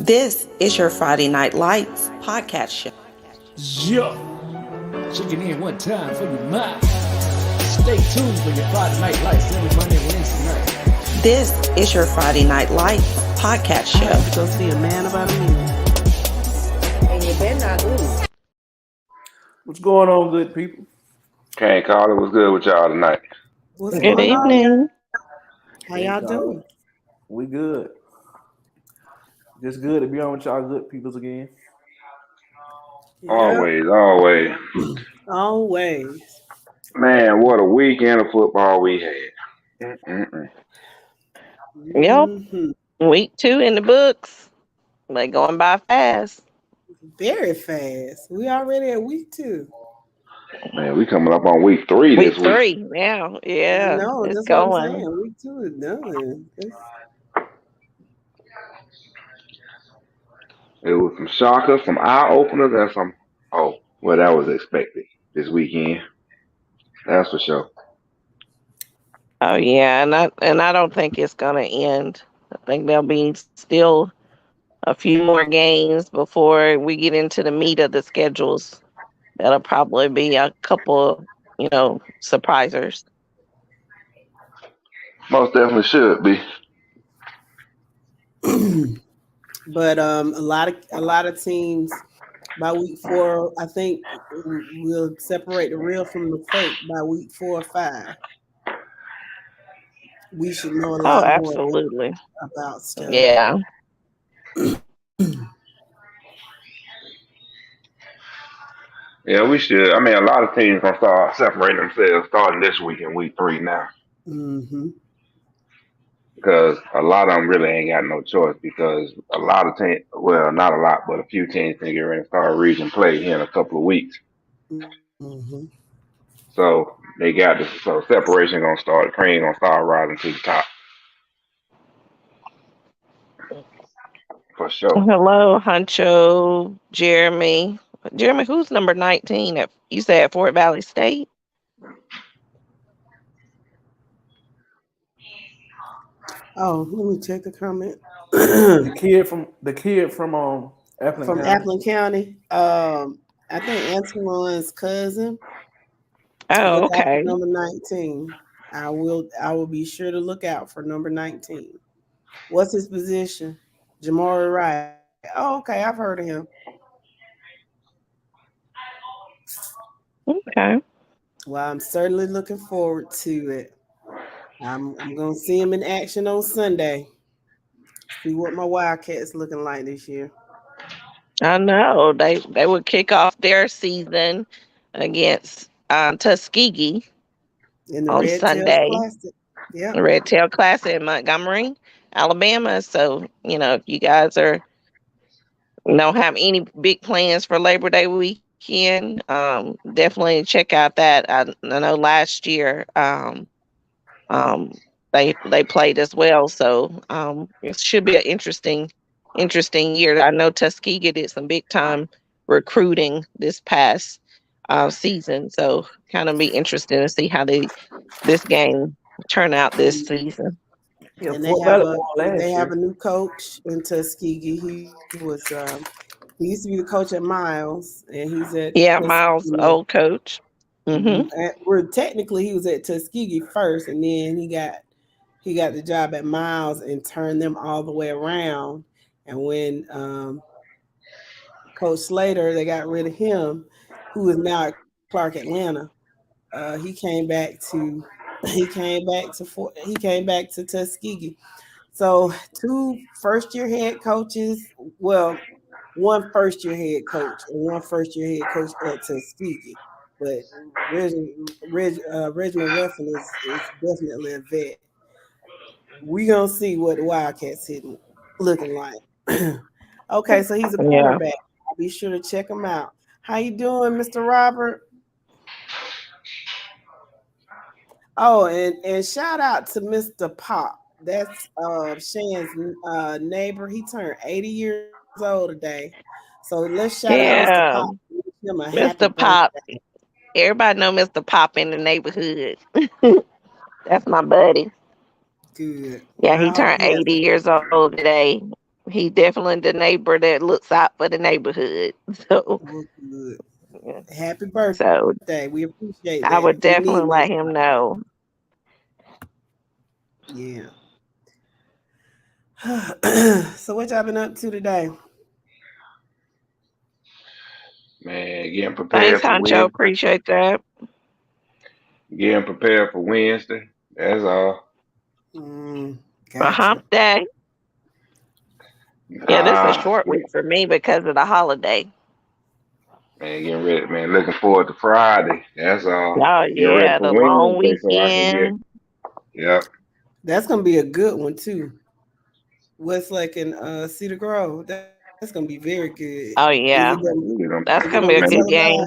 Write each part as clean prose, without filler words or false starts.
This is your Friday Night Lights podcast show. Yo, checking in one time for your mind. Stay tuned for your Friday Night Lights every Monday and Wednesday night. This is your Friday Night Lights podcast show. I have to go see a man about a minute. And you better not lose. What's going on, good people? Can't call it. What's good with y'all tonight? What's Good going on? evening. How y'all doing? We good. Just good to be on with y'all good peoples again. Always, always. Always. Man, what a weekend of football we had. Mm-mm-mm. Yep. Mhm. Week 2 in the books. They going by fast. Very fast. We already at week 2. Man, we coming up on week 3 Week this week. 3 now. Yeah. No, it's that's what I'm going. saying. Week 2 is done. It was some shockers, some eye openers, and some that was expected this weekend. That's for sure. Oh yeah, and I don't think it's gonna end. I think there'll be still a few more games before we get into the meat of the schedules. That'll probably be a couple, surprisers. Most definitely should be. But a lot of teams by week 4, I think we'll separate the real from the fake by week 4 or 5. We should know a Oh, lot more absolutely. about stuff. Yeah. Yeah, we should. I mean, a lot of teams gonna start separating themselves starting this week in week 3 now. Mm-hmm. Because a lot of them really ain't got no choice because a lot of teams, well, not a lot, but a few teams can get ready to start region play here in a couple of weeks. Mm-hmm. So they got this. So separation gonna start. The cream gonna start rising to the top for sure. Hello, Huncho, Jeremy. Jeremy, who's number 19? You said at Fort Valley State? Oh, let me check the comment. The kid from Appleton From County. Appleton County. I think Antoine's cousin Oh, was after okay. number 19. I will be sure to look out for number 19. What's his position? Jamari Wright. Oh, okay. I've heard of him. Okay. Well, I'm certainly looking forward to it. I'm gonna see him in action on Sunday. See what my Wildcats looking like this year. I know. They would kick off their season against Tuskegee In the on Red Tails Sunday. Classic. Yeah. The Red Tail Classic in Montgomery, Alabama. So, if you guys don't have any big plans for Labor Day weekend, definitely check out that. I know last year they played as well, so it should be an interesting year. I know Tuskegee did some big time recruiting this past season, so kind of be interesting to see how this game turn out this season. Yeah, And Fort Valley won last they have year. a new coach in Tuskegee. He used to be the coach at Miles, and he's at Miles, Tuskegee. old coach. And technically he was at Tuskegee first, and then he got the job at Miles and turned them all the way around. And when Coach Slater, they got rid of him, who is now at Clark Atlanta. He came back to Tuskegee. So 2 first-year head coaches. Well, 1 first-year head coach and 1 first-year head coach at Tuskegee. But Reginald Ruffin is definitely a vet. We gonna see what the Wildcats looking like. Okay, so he's a quarterback. I'll be sure to check him out. How you doing, Mr. Robert? Oh, and shout out to Mr. Pop. That's Shan's neighbor. He turned 80 years old today. So let's shout out Mr. Pop. Wish him a happy Mr. Pop. birthday. Everybody know Mr. Pop in the neighborhood. That's my buddy. Good. Yeah, I he hope turned he has 80 years old today. He definitely the neighbor that looks out for the neighborhood. So, Well, good. yeah. Happy So birthday. We appreciate I that. would We need definitely let him know. Yeah. So what y'all been up to today? Man, getting Thanks, prepared for Honcho. Wednesday. Appreciate that. Getting prepared for Wednesday. That's all. Mm, For gotcha. hump day. Yeah, this is a short Yeah. week for me because of the holiday. Man, getting ready, man. Looking forward to Friday. That's all. Oh Getting ready yeah, for the long Wednesday so I can get. weekend. Yep. That's gonna be a good one too. Westlake and Cedar Grove. That's gonna be very good. Oh Yeah, yeah, man. that's Is it gonna gonna be be a Man, good televised? game.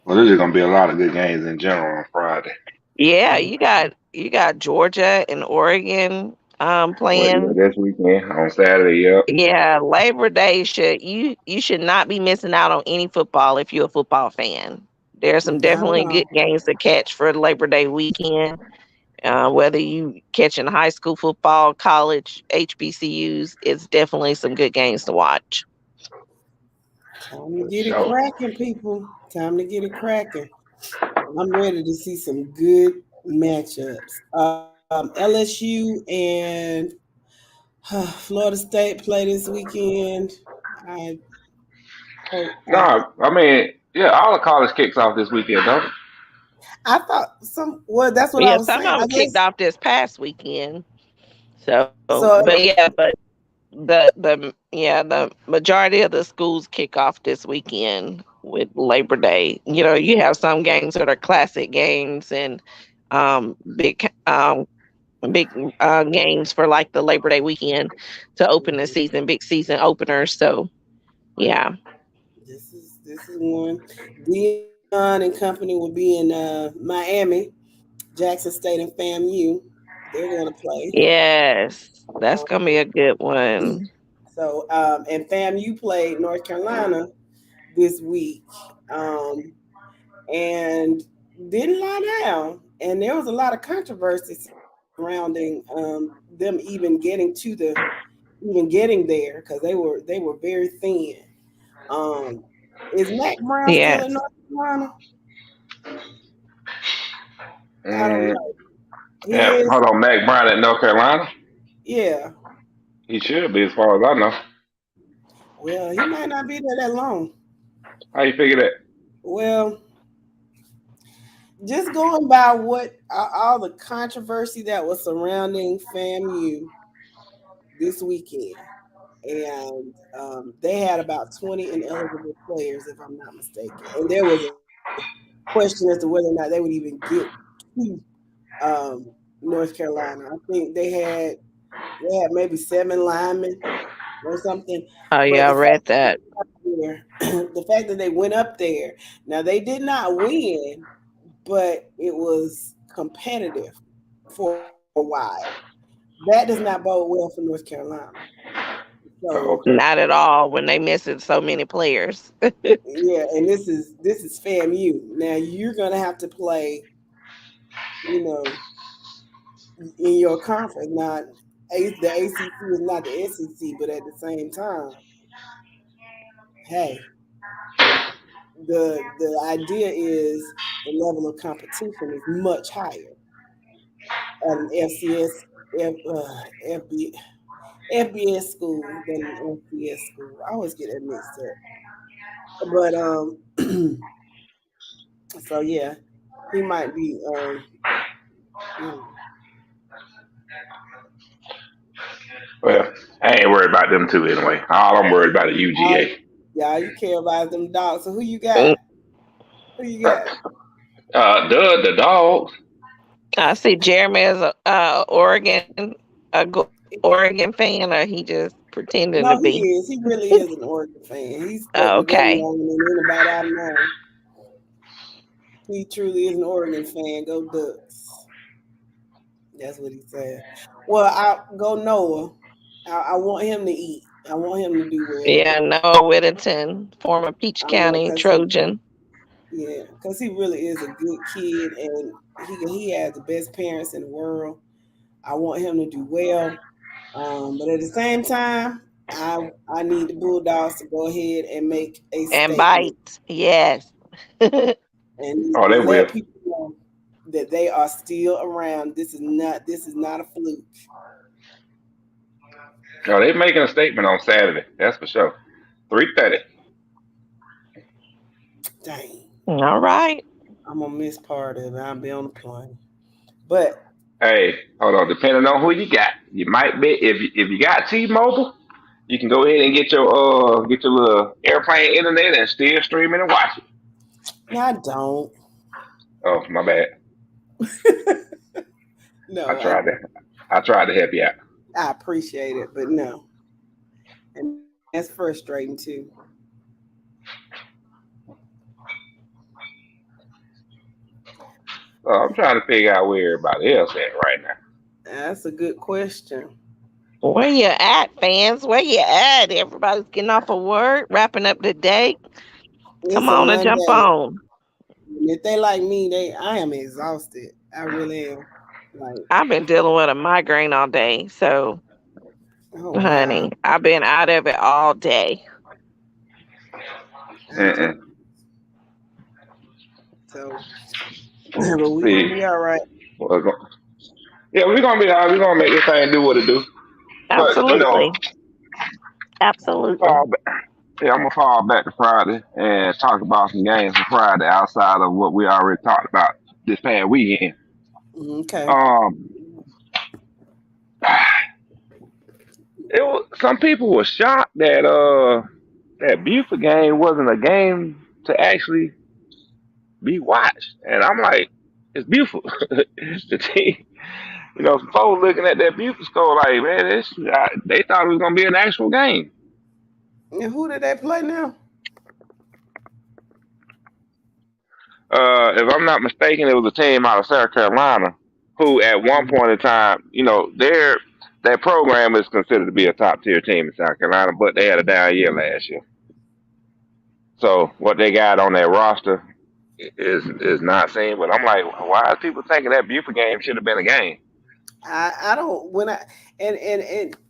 well, there's gonna be a lot of good games in general on Friday. Yeah, Mm, you got Georgia and Oregon Well, yeah, playing. this weekend on Saturday. Yep. Yeah, Labor Day you should not be missing out on any football if you're a football fan. There's some not at definitely all. good games to catch for Labor Day weekend. Whether you catching high school football, college, HBCUs, it's definitely some good games to watch. Time to For get it sure. cracking, people. Time to get it cracking. I'm ready to see some good matchups. LSU and Florida State play this weekend. I hope. No, I mean, yeah, all the college kicks off this weekend, don't it? I thought some. Well, that's what I Yeah, was some saying. of I them kicked guess off this past weekend. So, so. but the majority of the schools kick off this weekend with Labor Day. You have some games that are classic games and big big games for like the Labor Day weekend to open the season, big season openers. So yeah, This is one. Dion and company will be in Miami, Jackson State and FAMU. They're going to play. yes, that's Um, gonna be a good one. so and FAMU played North Carolina this week, um, and didn't lie down. And there was a lot of controversy surrounding them even getting there because they were very thin. Um, is Mac Brown still in Yes, North Carolina? I don't Mm, know. He yeah, is. hold on, Mac Brown at North Carolina. Yeah. He should be, as far as I know. Well, he might not be there that long. How you figure that? Well, just going by what all the controversy that was surrounding FAMU this weekend, and they had about 20 ineligible players, if I'm not mistaken, and there was a question as to whether or not they would even get to North Carolina. I think they had maybe 7 linemen or something, oh but yeah, I read that. the fact that they went up there, now they did not win, but it was competitive for a while. That does not bode well for North Carolina. Oh, So okay. Not at all when they missing so many players. yeah, and this is FAMU. Now you're gonna have to play, you know, in your conference. Not the ACC is not the SEC, but at the same time, hey, the idea is the level of competition is much higher at an FB, FBS school than an FBS school. I always get that mixed up. But so yeah, he might be you know, Well, I ain't worried about them two anyway. All I'm worried about is all, UGA. yeah, you care about them dogs. So who you got? Mm, Who you got? The dogs. I see Jeremy is a Oregon fan, or he just pretending to No, he be. is. He really is an Oregon fan. He's stuck with them Okay. longer than anybody I know. He truly is an Oregon fan. Go Ducks. That's what he said. Well, I go Noah. I want him to eat. I want him to do well. Yeah, Noah Whittington, former Peach I want County because he, Trojan. yeah, because he really is a good kid, and he has the best parents in the world. I want him to do well. But at the same time, I need the Bulldogs to go ahead and make a And statement bite. Yes. and Oh, they will. let people know that they are still around. This is not a fluke. Oh, they making a statement on Saturday. That's for sure. 3:30. Dang, All right. I'm gonna miss part of it. I'll be on the plane. But Hey, hold on. Depending on who you got, you might be if you got T-Mobile, you can go ahead and get your little airplane internet and still stream it and watch it. no, I don't. Oh, my bad. I No, tried to I tried to help you out. I appreciate it, but no. And that's frustrating too. I'm trying to figure out where everybody else at right now. That's a good question. Where you at, fans? Where you at? Everybody's getting off of work, wrapping up the day. Come It's a on and jump Monday. on. If they like me, I am exhausted. I really am. Like, I've been dealing with a migraine all day, so oh wow. honey, I've been out of it all day. Mm-mm. So, but we See, gonna be all right. well, yeah, we're gonna be all right. We're gonna make this thing do what it do. But Absolutely. Absolutely. fall back, yeah, I'm gonna fall back to Friday and talk about some games for Friday outside of what we already talked about this past weekend. Okay. Um, it was some people were shocked that that Buford game wasn't a game to actually be watched, and I'm like, it's Buford. The team, some folks looking at that Buford score like, man, they thought it was gonna be an actual game. And who did they play now? If I'm not mistaken, it was a team out of South Carolina who, at one point in time, their program is considered to be a top tier team in South Carolina, but they had a down year last year. So what they got on their roster is not seen. But I'm like, why is people thinking that Buford game should have been a game? I don't when I and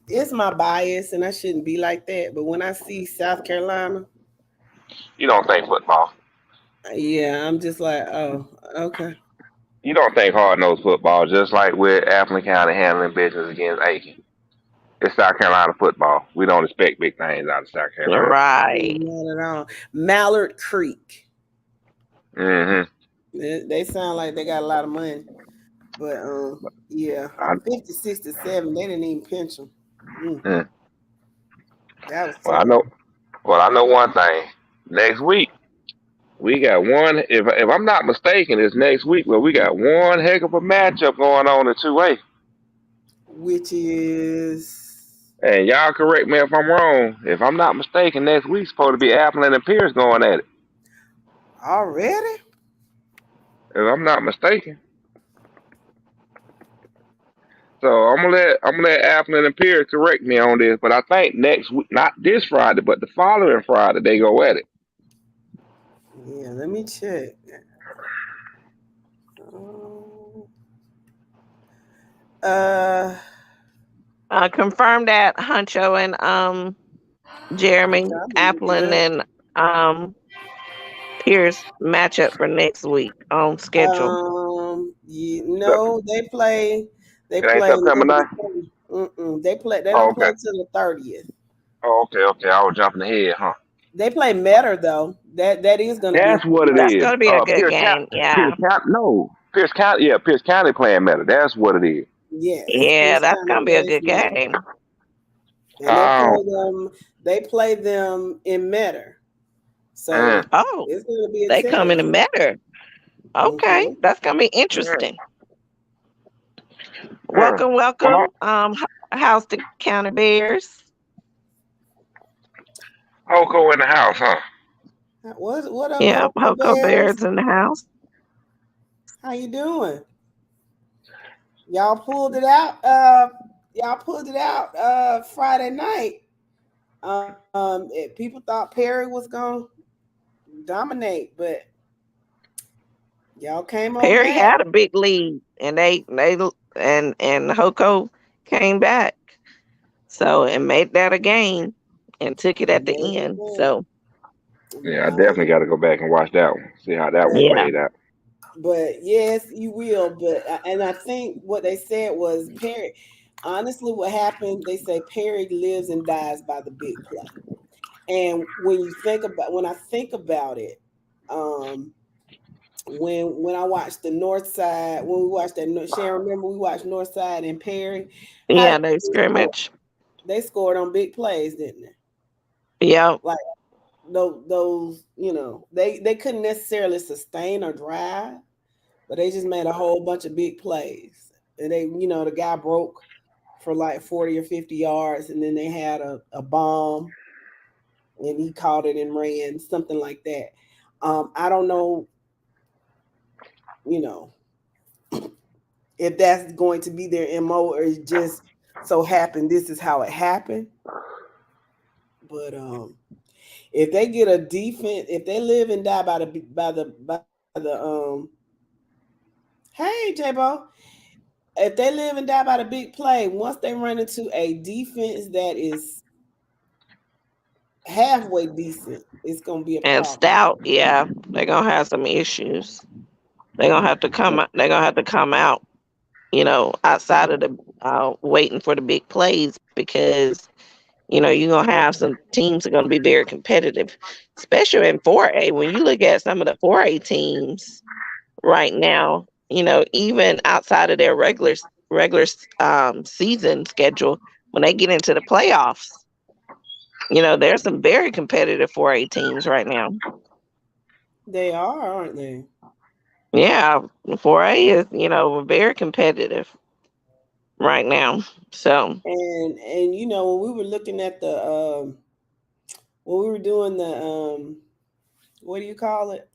it's my bias and I shouldn't be like that, but when I see South Carolina, You don't think football. yeah, I'm just like, oh, okay. You don't think hard nosed football, just like with Appleton County handling business against Aiken. It's South Carolina football. We don't expect big things out of South Carolina. Right. Not at all. Mallard Creek. Mm-hmm. They sound like they got a lot of money. But yeah, 50, 67, they didn't even pinch them. That was tough. I know one thing. Next week we got one. If I'm not mistaken, it's next week, but we got one heck of a matchup going on in 2A. Which is, And y'all correct me if I'm wrong. If I'm not mistaken, next week's supposed to be Appleton and Pierce going at it. already? If I'm not mistaken. So I'm gonna let Appleton and Pierce correct me on this, but I think next week, not this Friday, but the following Friday, they go at it. Yeah, let me check. Confirm that Huncho and Jeremy Applin and Pierce matchup for next week on schedule. They play. They It ain't play September 9th? They play. They don't play till the 30th. Oh, okay. I was jumping ahead, huh? They play Metter though. That is gonna. That's what it is. That's gonna be a good Pierce game. Yeah. Pierce County. Yeah, Pierce County playing Metter. That's what it is. Yeah. Yeah, that's gonna be a good game. And they play them in Metter. So it's gonna be. They come in the Metter. Okay, that's gonna be interesting. Welcome. House to County Bears. Hoko in the house, huh? What up? Yeah, Hoko Bears in the house. How you doing? Y'all pulled it out. Friday night. People thought Perry was gonna dominate, but y'all came on. Perry had a big lead, and they Hoko came back. So and made that a game and took it at the There you end. go. So Yeah, I definitely got to go back and watch that one. See how that one But yeah. played out. but yes, you will. But and I think what they said was Perry. Honestly, what happened? They say Perry lives and dies by the big play. And when I think about it, um, when I watched the North Side, when we watched that, Sharon, remember we watched North Side and Perry. How Yeah, they scrimmage. they scored on big plays, didn't they? Yeah. Like those, they couldn't necessarily sustain or drive, but they just made a whole bunch of big plays. And the guy broke for like 40 or 50 yards, and then they had a bomb, and he caught it and ran, something like that. I don't know, you know, if that's going to be their MO or it just so happened this is how it happened. But if they get a defense, if they live and die by the hey J-Bo, if they live and die by the big play, once they run into a defense that is halfway decent, it's gonna be a And problem. stout, yeah, they're gonna have some issues. They're gonna have to come out, outside of the waiting for the big plays because you're gonna have some teams that are gonna be very competitive, especially in 4A. When you look at some of the 4A teams right now, even outside of their regular season schedule, when they get into the playoffs, there's some very competitive 4A teams right now. They are, aren't they? Yeah, 4A is, very competitive right now. So And when we were looking at the when we were doing the what do you call it?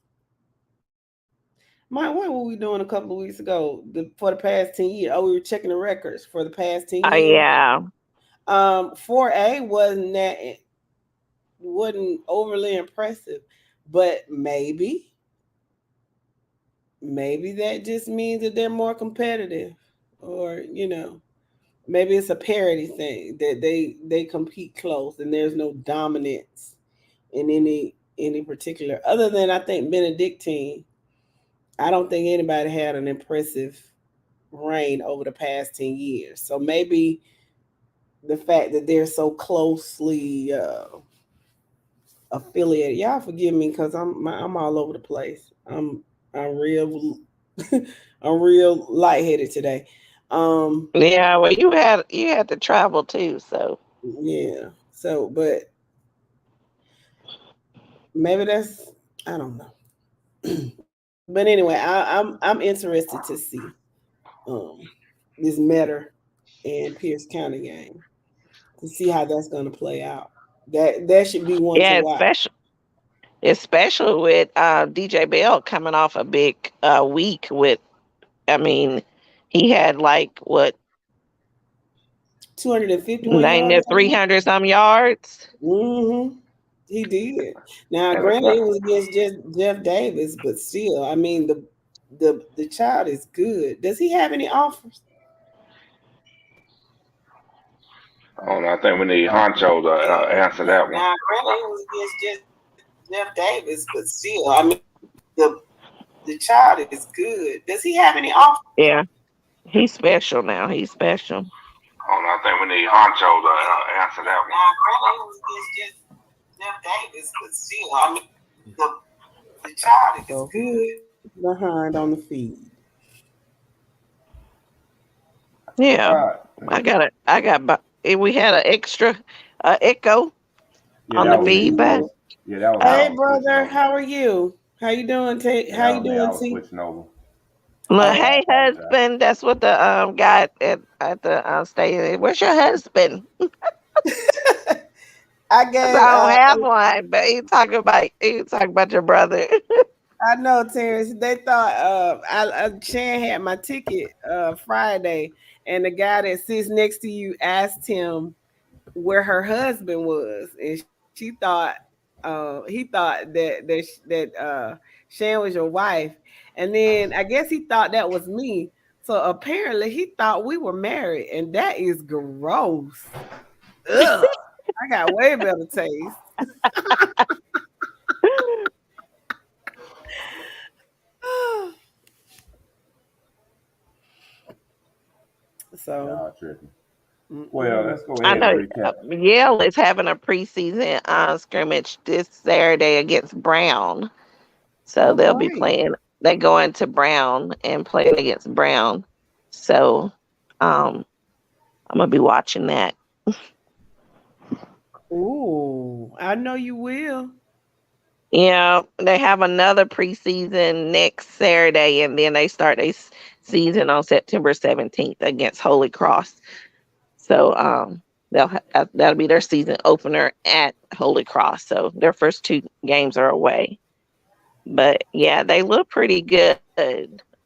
What were we doing a couple of weeks ago? For the past 10 years. Oh, we were checking the records for the past 10 years. yeah. 4A wasn't overly impressive, but maybe that just means that they're more competitive, or maybe it's a parity thing that they compete close and there's no dominance in any particular, other than I think Benedictine. I don't think anybody had an impressive reign over the past 10 years. So maybe the fact that they're so closely affiliated. Y'all forgive me because I'm all over the place. I'm real I'm real lightheaded today. Yeah, well you had to travel too, so Yeah. So, but maybe that's, I don't know. But anyway, I'm interested to see this Metter and Pierce County game to see how that's going to play out. That should be one to yeah, watch. especially with DJ Bell coming off a big week with, I mean, he had like what 251 yards. 300 some yards. Mm-hmm. He did. Now, And granted, it was against Jeff Davis, but still, I mean, the child is good. Does he have any offers? I don't know. I think we need Honcho to answer that one. Now, granted, it was against Jeff Davis, but still, I mean, the child is good. Does he have any offers? Yeah, he's special now. He's special. I don't know. I think we need Honcho to answer that one. Now, granted, it was against Jeff Davis, but still, I mean, the child is good. Behind on the feed. Yeah, we had an extra echo on the feedback. That was Hey, brother, how are you? How you doing, How you doing, I was T? switching over. Look, hey husband, that's what the guy at the station. Where's your husband? I I gave. don't have one, but he talking about your brother. I know, Terrence. They thought Shan had my ticket Friday, and the guy that sits next to you asked him where her husband was, and he thought that Shan was your wife, and then I guess he thought that was me. So apparently he thought we were married, and that is gross. Ugh, I got way better taste. So, Y'all tripping. Well, let's go I ahead and know recap. Yale is having a preseason scrimmage this Saturday against Brown. So oh they'll be great. playing. They go into Brown and play against Brown. So I'm gonna be watching that. Ooh, I know you will. Yeah, they have another preseason next Saturday, and then they start a season on September 17th against Holy Cross. So that'll be their season opener at Holy Cross. So their first two games are away. But yeah, they look pretty good.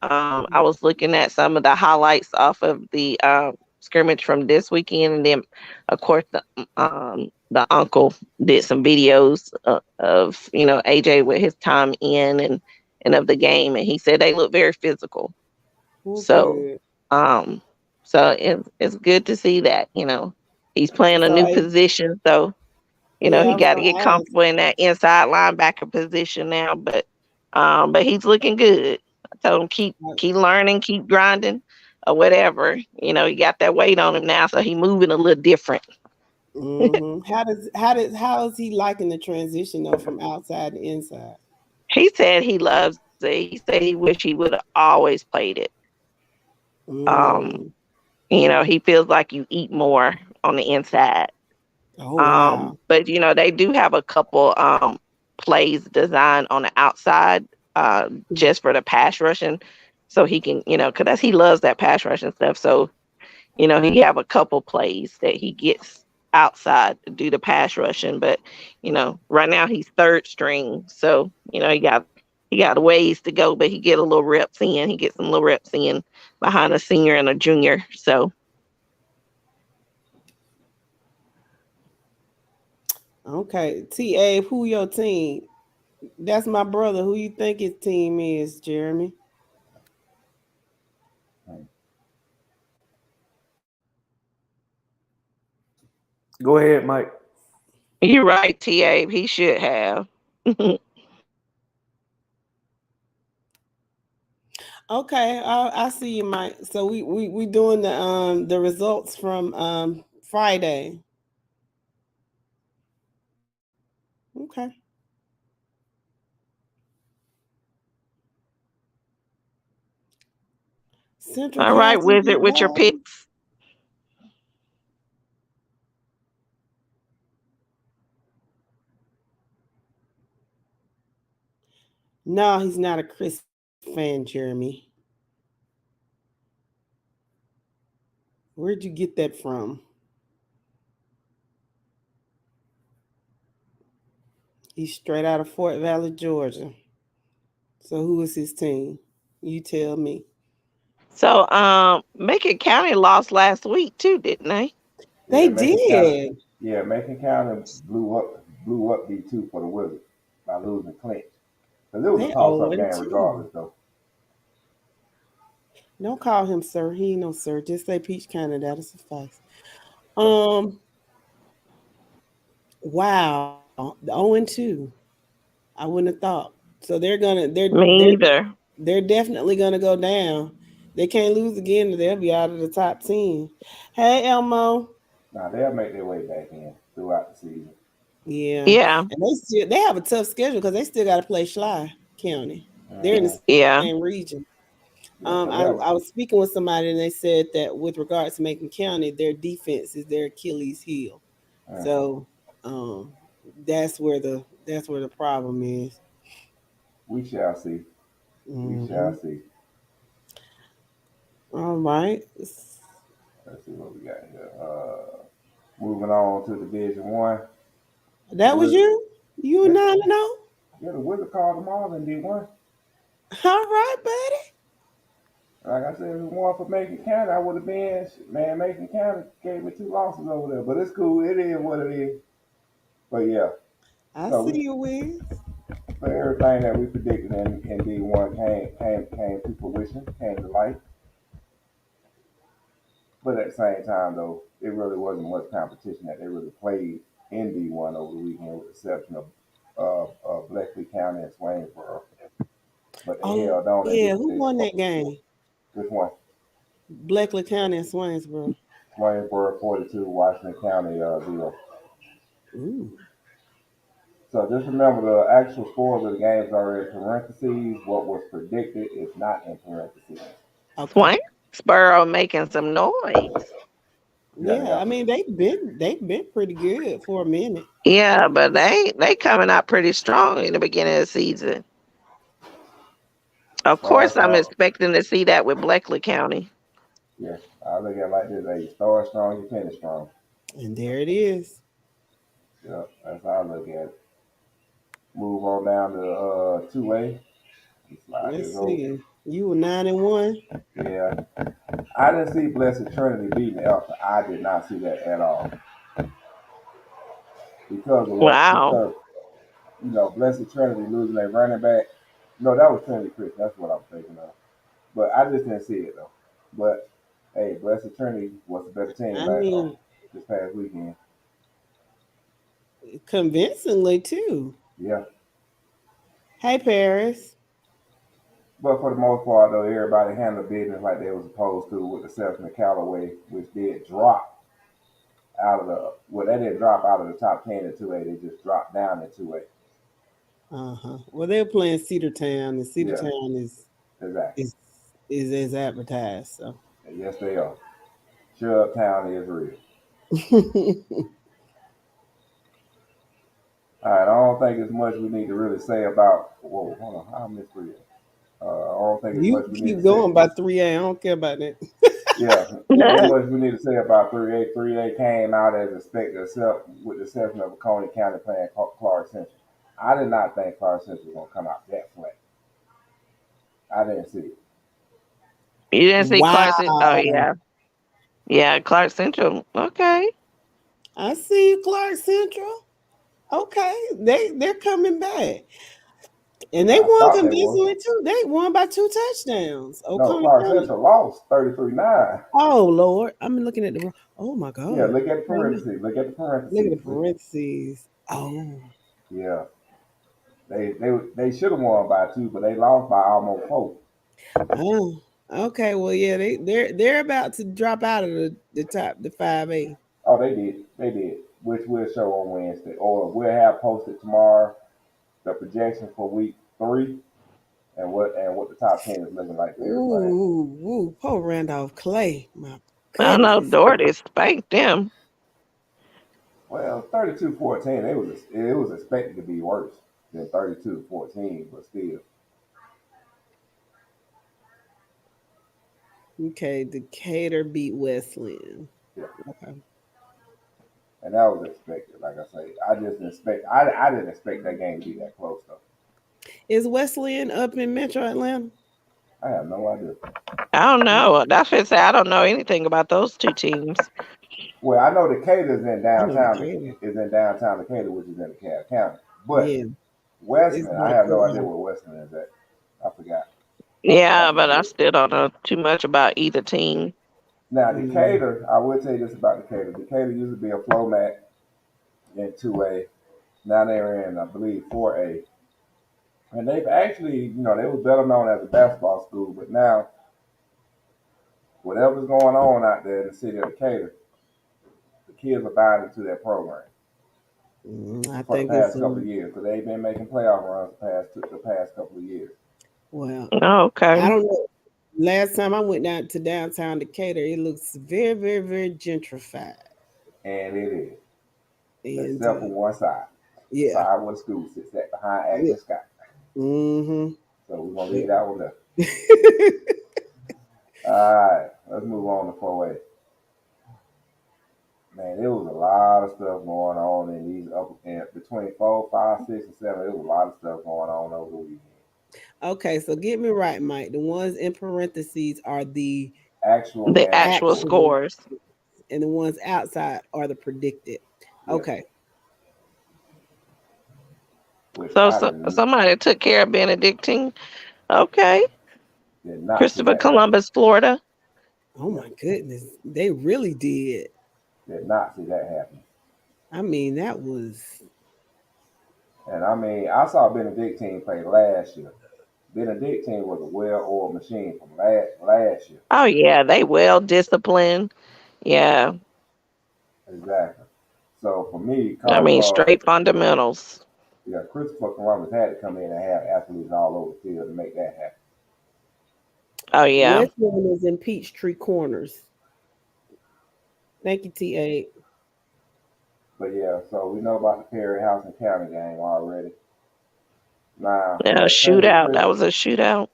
I was looking at some of the highlights off of the scrimmage from this weekend, and then of course the uncle did some videos of AJ with his time in and of the game, and he said they look very physical. Oh, So good. um, so it's good to see that he's playing a So, new position, so yeah, he I was got to gonna get ask. comfortable in that inside linebacker position now. But he's looking good. I told him keep learning, keep grinding, or whatever. He got that weight on him now, so he moving a little different. How is he liking the transition though from outside to inside? He said he loves it. He said he wish he would have always played it. Um, Mm. he feels like you eat more on the inside. Oh wow. But they do have a couple plays designed on the outside just for the pass rushing, so he can because he loves that pass rushing stuff. So he have a couple plays that he gets outside to do the pass rushing. But right now he's third string, so he got ways to go, but he get a little reps in. He gets some little reps in behind a senior and a junior. So. Okay. TA, who your team? That's my brother. Who you think his team is, Jeremy? Go ahead, Mike. You're right, TA. He should have. Okay, I see you, Mike. So we doing the results from Friday. Okay. Central All right, Castle Wizard, beat with your Bowling. picks. No, he's not a Chris fan, Jeremy. Where'd you get that from? He's straight out of Fort Valley, Georgia. So who is his team? You tell me. So, Macon County lost last week too, didn't they? They Yeah, Macon County. did. Yeah, Macon County blew up D2 for the Wizards by losing Clinch. Because it was They a toss-up game 0-2. regardless, though. Don't call him sir. He ain't no sir. Just say Peach County. That'll suffice. Wow. The 0-2. I wouldn't have thought. So they're Me either. definitely gonna go down. They can't lose again, or they'll be out of the top 10. Hey Elmo. Now, they'll make their way back in throughout the season. Yeah. Yeah, And they have a tough schedule because they still got to play Schley County. They're in the yeah. same region. Yeah, so I was speaking with somebody and they said that with regards to Macon County, their defense is their Achilles heel. So that's where the problem is. we shall see. We shall see. All right. Let's see what we got here. Moving on to Division 1. That was you? You were 9-0? Yeah, the Wizards called them all in D1. All right, buddy. Like I said, if it weren't for Macon County, I would have been, man, Macon County gave me 2 losses over there. But it's cool. It is what it is. But yeah. I So see you, Wiz. So everything that we predicted in D1 came to fruition, came to light. But at the same time, though, it really wasn't much competition that they really played in D1 over the weekend, with the exception of Bleckley County and Swainsboro. But they Oh, held on. yeah. Who They won that game? Which one? Bleckley County and Swainsboro. Swainsboro 42, Washington County 0. Ooh. So just remember the actual scores of the games are in parentheses. What was predicted is not in parentheses. Okay. Swainsboro making some noise. Yeah, I mean they've been pretty good for a minute. Yeah, but they coming out pretty strong in the beginning of the season. Of course, I'm expecting to see that with Bleckley County. Yeah, I look at it like this: hey, you start strong, you finish strong. And there it is. Yeah, that's how I look at it. Move on down to 2A. Let's see. You were 9-1. Yeah, I didn't see Blessed Trinity beating Alpha. I did not see that at all. Because of what? Wow. Because Blessed Trinity losing their running back. No, that was Trinity Christian. That's what I'm thinking of. But I just didn't see it though. But hey, Blessed Trinity was the better team this past weekend. Convincingly too. Yeah. Hey, Paris. But for the most part, though, everybody handled business like they were supposed to, with the exception of Callaway, which did drop out of the. Well, they didn't drop out of the top 10 in 2A. They just dropped down in 2A. Well, they're playing Cedartown, and Cedartown is as advertised. So. Yes, they are. Sure, Uptown is real. All right, I don't think it's much we need to really say about. Whoa, hold on, I missed 3A. I don't think it's much we need to keep going by 3A. I don't care about that. Yeah, not much we need to say about 3A. 3A came out as expected, with the exception of Coney County playing Clark Central. I did not think Clark Central was going to come out that flat. I didn't see it. You didn't see Clark Central? Oh, yeah. Yeah, Clark Central. Okay. I see you, Clark Central. Okay. They're coming back. And they won convincingly too. They won by 2 touchdowns. No, Clark Central lost 33-9. Oh Lord, I'm looking at the. Oh my God. Yeah, look at the parentheses. Look at the parentheses. Oh. Yeah. They should have won by 2, but they lost by almost 4. Oh. Okay. Well, yeah, they're about to drop out of the 5A. Oh, they did. Which we'll show on Wednesday, or we'll have posted tomorrow the projection for week 3 and what the top 10 is looking like. Ooh, poor Randolph Clay. My goodness. I know Doherty spanked them. Well, 32-14. It was expected to be worse than 32-14, but still. Okay, Decatur beat Wesleyan. Yeah. Okay. And that was expected. Like I say, I didn't expect that game to be that close though. Is Wesleyan up in Metro Atlanta? I have no idea. I don't know. That's what I say. I don't know anything about those two teams. Well, I know Decatur is in downtown. Is in downtown Decatur, which is in DeKalb County. But Wesleyan, I have no idea where Wesleyan is at. I forgot. Yeah, but I still don't know too much about either team. Now, Decatur, I will tell you this about Decatur. Decatur used to be a flow mat in 2A. Now they're in, I believe, 4A. And they've actually, they were better known as a basketball school, but now, whatever's going on out there in the city of Decatur, the kids are buying into their program. For the past couple of years, because they've been making playoff runs the past couple of years. Well, okay. I don't know. Last time I went down to downtown Decatur, it looks very, very, very gentrified. And it is. Except for one side. Yeah. Side where the school sits at, behind Agnes Scott. Mm-hmm. So we're going to leave that one there. All right. Let's move on to 4A. Man, there was a lot of stuff going on in these between 4, 5, 6, and 7. There was a lot of stuff going on over the weekend. Okay, so get me right, Mike. The ones in parentheses are the actual scores, and the ones outside are the predicted. Yeah. Okay. So somebody took care of Benedictine. Okay. Christopher Columbus, Florida. Oh my goodness, they really did. Did not see that happen. I mean, that was And I mean, I saw Benedictine play last year. Benedictine was a well-oiled machine from last year. Oh yeah, they well disciplined. Yeah, Exactly. So for me, I mean straight fundamentals. Christopher Columbus had to come in and have athletes all over the field to make that happen. Oh yeah. Westwood is in Peachtree Corners. Thank you, T8. But yeah, so we know about the Perry House and County game already. Now Yeah, that Trinity shootout. That Christian, was a shootout.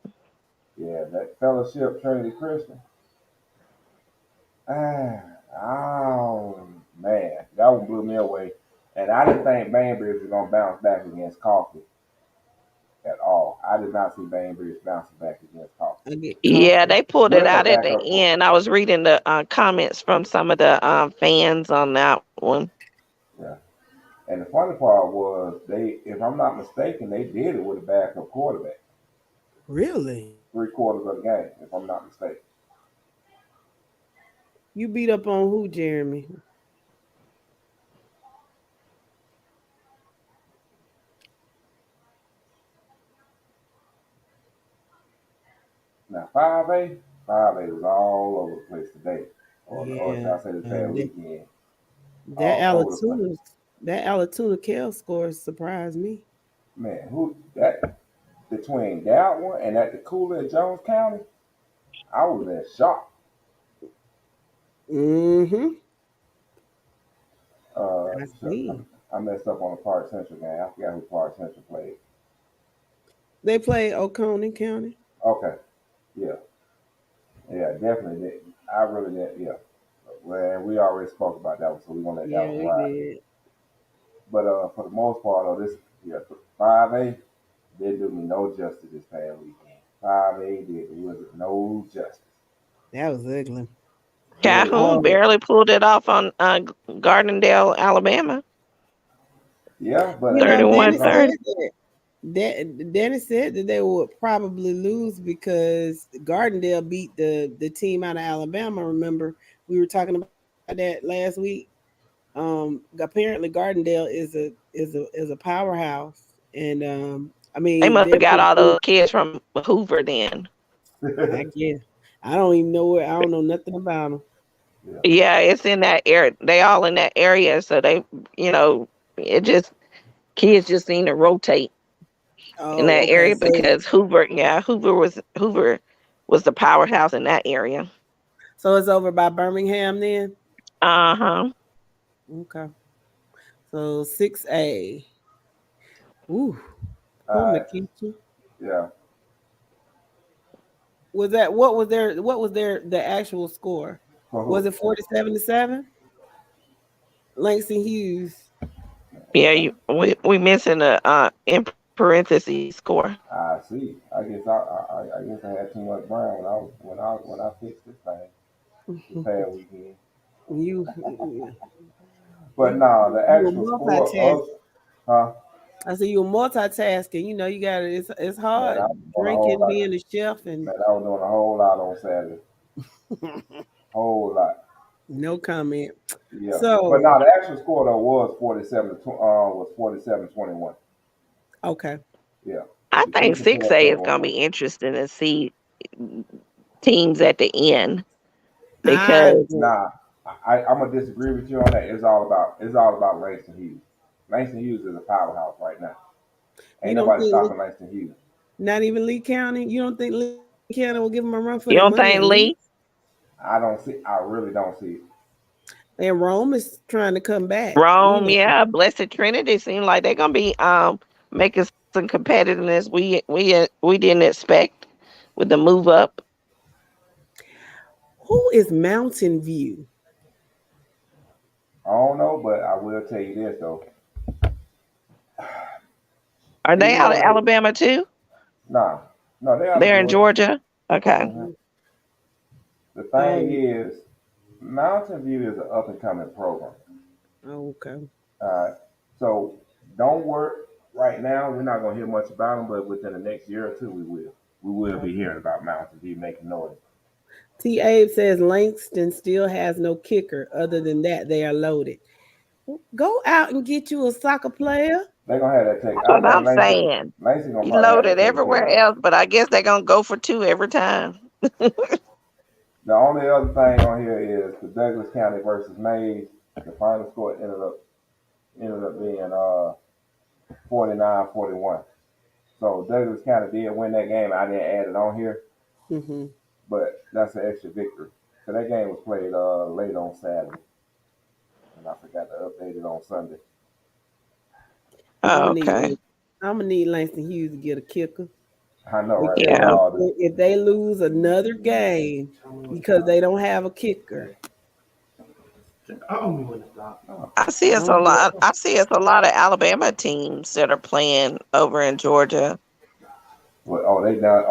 yeah, that Fellowship Trinity Christian. Oh man, that one blew me away. And I didn't think Bainbridge was gonna bounce back against Coffee at all. I did not see Bainbridge bouncing back against Coffee. I get Yeah, coffee. they pulled What it are out their at the backup for? end. I was reading the comments from some of the fans on that one. Yeah. And the funny part was they, if I'm not mistaken, they did it with a backup quarterback. Really? 3/4 of the game, if I'm not mistaken. You beat up on who, Jeremy? Now 5A was all over the place today. Or should Yeah. I say this past weekend? That All over the place. Alatuna Kell score surprised me. Man, who that between that one and at the Cooler in Jones County, I was in shock. Mm-hmm. I Sure, see. I messed up on the Park Central game. I forgot who Park Central played. They play Oconee County. Okay, yeah, definitely. I really did. Yeah, well, we already spoke about that one, so we're gonna let that Yeah, one we ride. did. But for the most part, this 5A didn't do me no justice this past weekend. 5A did the Wizards no justice. That was ugly. Calhoun Um, barely pulled it off on Gardendale, Alabama. Yeah, but you at know, the same Dennis said 31-30. time, Dennis said that they would probably lose because Gardendale beat the team out of Alabama. Remember, we were talking about that last week. Apparently Gardendale is a powerhouse, and I They mean must they're have got pretty all good. those kids from Hoover then. I guess I don't even know where. I don't know nothing about them. yeah, Yeah, it's in that area. They all in that area, so they, it just kids just seem to rotate in Oh, that okay. area because Hoover was the powerhouse in that area. So it's over by Birmingham then. Uh huh. Okay. So 6A. Ooh, poor uh, McKinsey. yeah. Was that what was their the actual score? For Was who? it 47-7? Langston Hughes. Yeah, we missing a in parentheses score. I see. I guess I had too much brown when I fixed this thing this past weekend. You But no, the you were actual score multitasking. of huh? I said you were multitasking. You know, you got it. It's Man, I hard was doing a whole drinking, lot. being a chef, and Man, I was doing a whole lot on Saturday. Whole lot. no comment. Yeah. But So no, the actual score though was 47-21. okay, Yeah. I The think Christian 6A is Fairfield gonna won. be interesting to see teams at the end I because agree. Nah, I'm gonna disagree with you on that. It's all about Langston Hughes. Langston Hughes is a powerhouse right now. You Ain't don't nobody think stopping Langston Hughes. not even Lee County? You don't think Lee County will give them a run for you their don't money think at Lee? least? I really don't see it. And Rome is trying to come back. You Rome, know, yeah, Blessed Trinity seem like they're gonna be making some competitiveness we didn't expect with the move up. who is Mountain View? I don't know, but I will tell you this though. Are they Even out of though Alabama too? nah, no, they out of They're in Georgia. Georgia. Okay. hmm The thing Um, is, Mountain View is an up and coming program. okay. So don't work right now. We're not gonna hear much about them, but within the next year or two, we will. We will be hearing about Mountain View making noise. T. Abe says Langston still has no kicker. Other than that, they are loaded. Go out and get you a soccer player. They're gonna have that take. That's I what think I'm saying. Langston gonna He probably have that loaded taken care everywhere of. else, but I guess they're gonna go for 2 every time. The only other thing on here is the Douglas County versus Mays. The final score ended up being 49-41. So Douglas County did win that game. I didn't add it on here, Mm-hmm. but that's an extra victory. So that game was played late on Saturday, and I forgot to update it on Sunday. I'm Oh, gonna need okay. Langston Hughes to get a kicker I know, right? We because Yeah. all do. if they lose another game because they don't have a kicker, I see us a I'm lot. I see us a lot of Alabama teams that are playing over in Georgia. Well, oh, they done.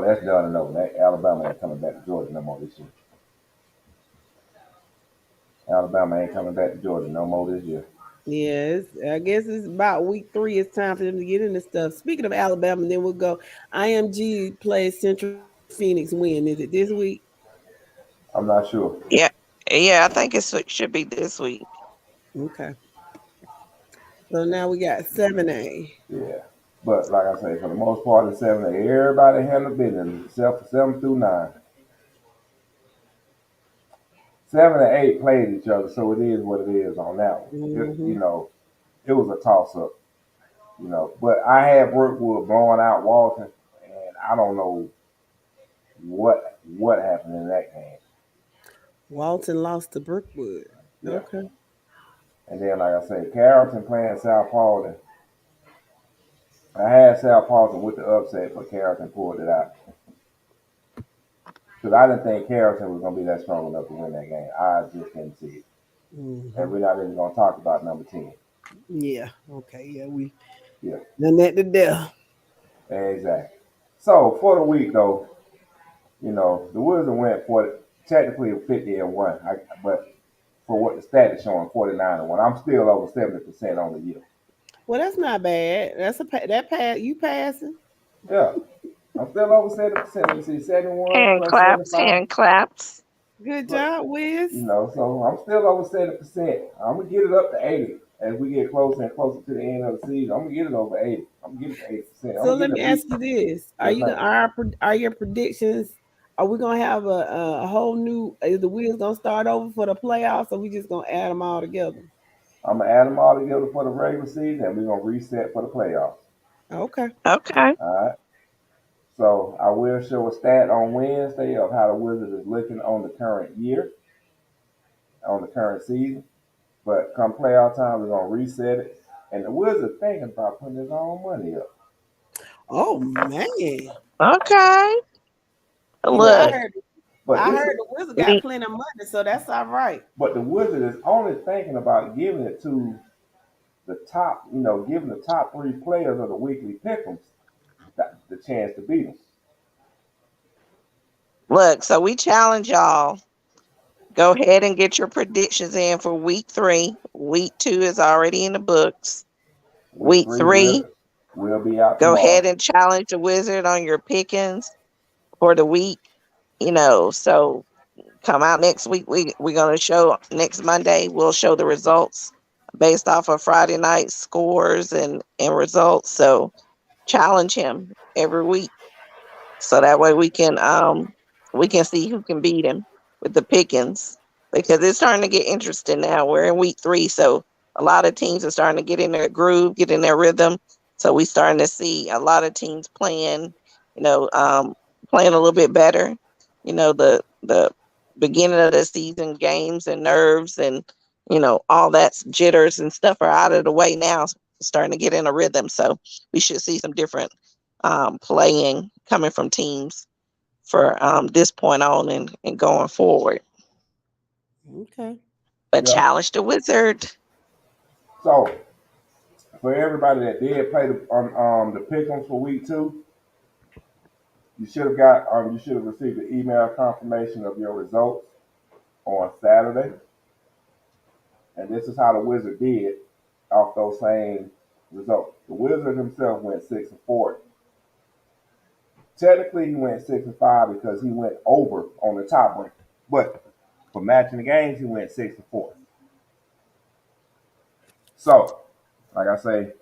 That's done and over. That Alabama ain't coming back to Georgia no more this year. Alabama ain't coming back to Georgia no more this year. yeah, I guess it's about week 3. It's time for them to get into stuff. Speaking of Alabama, then we'll go. IMG plays Central Phoenix. When is it this week? I'm not sure. Yeah, yeah. I think it should be this week. Okay. So now we got 7A. Yeah, but like I say, for the most part, in 7A, everybody handled business except for 7 through 9. 7 and 8 played each other, so it is what it is on that one. Mm-hmm. It was a toss up. But I had Brookwood blowing out Walton, and I don't know what happened in that game. Walton lost to Brookwood. Yeah. Okay. And then, like I say, Carrollton playing South Paulton. I had South Paulton with the upset, but Carrollton pulled it out. Because I didn't think Carrollton was going to be that strong enough to win that game. I just didn't see it. Mm-hmm. And we're not even going to talk about number 10. Yeah. Okay. Yeah. Yeah. Done that to death. Exactly. So, for the week, though, the Wizards went for technically 50-1. But for what the stat is showing, 49-1. I'm still over 70% on the year. Well, that's not bad. That's that pass. You passing? Yeah. I'm still over 70%. Let me see, 71 Hand plus claps, 75. hand claps. Good But, job, Wiz. So I'm still over 70%. I'm going to get it up to 80 as we get closer and closer to the end of the season. I'm going to get it over 80. I'm going to get it to 80%. So let me ask you this: Are your predictions? Are we gonna have a whole new? Is the wheels gonna start over for the playoffs, or we just gonna add them all together? I'm going to add them all together for the regular season, and we're going to reset for the playoffs. Okay. Okay. All right. So I will show a stat on Wednesday of how the Wizards is looking on the current year, on the current season. But come playoff time, we're going to reset it. And the Wizards thinking about putting his own money up. Oh man. Okay. Look. I heard the Wizard got plenty of money, so that's all right. But the Wizard is only thinking about giving it to the top, giving the top 3 players of the weekly pick'ems the chance to beat them. Look, so we challenge y'all. Go ahead and get your predictions in for week 3. Week 2 is already in the books. Week 3 will be out. Go tomorrow. ahead and challenge the Wizard on your pickings for the week. So come out next week. We're gonna show next Monday. We'll show the results based off of Friday night scores and results. So challenge him every week, so that way we can see who can beat him with the pickings, because it's starting to get interesting now. We're in week 3, so a lot of teams are starting to get in their groove, get in their rhythm. So we starting to see a lot of teams playing, playing a little bit better. The beginning of the season games and nerves and all that jitters and stuff are out of the way now. Starting to get in a rhythm, so we should see some different playing coming from teams for this point on and going forward. Okay. But challenge the Wizard. So for everybody that did play the pick'ems for week 2, you should have received an email confirmation of your results on Saturday. And this is how the Wizard did off those same results. The Wizard himself went 6-40. technically he went 6-5 because he went over on the tiebreaker. But for matching the games, he went 6-4. So, like I say,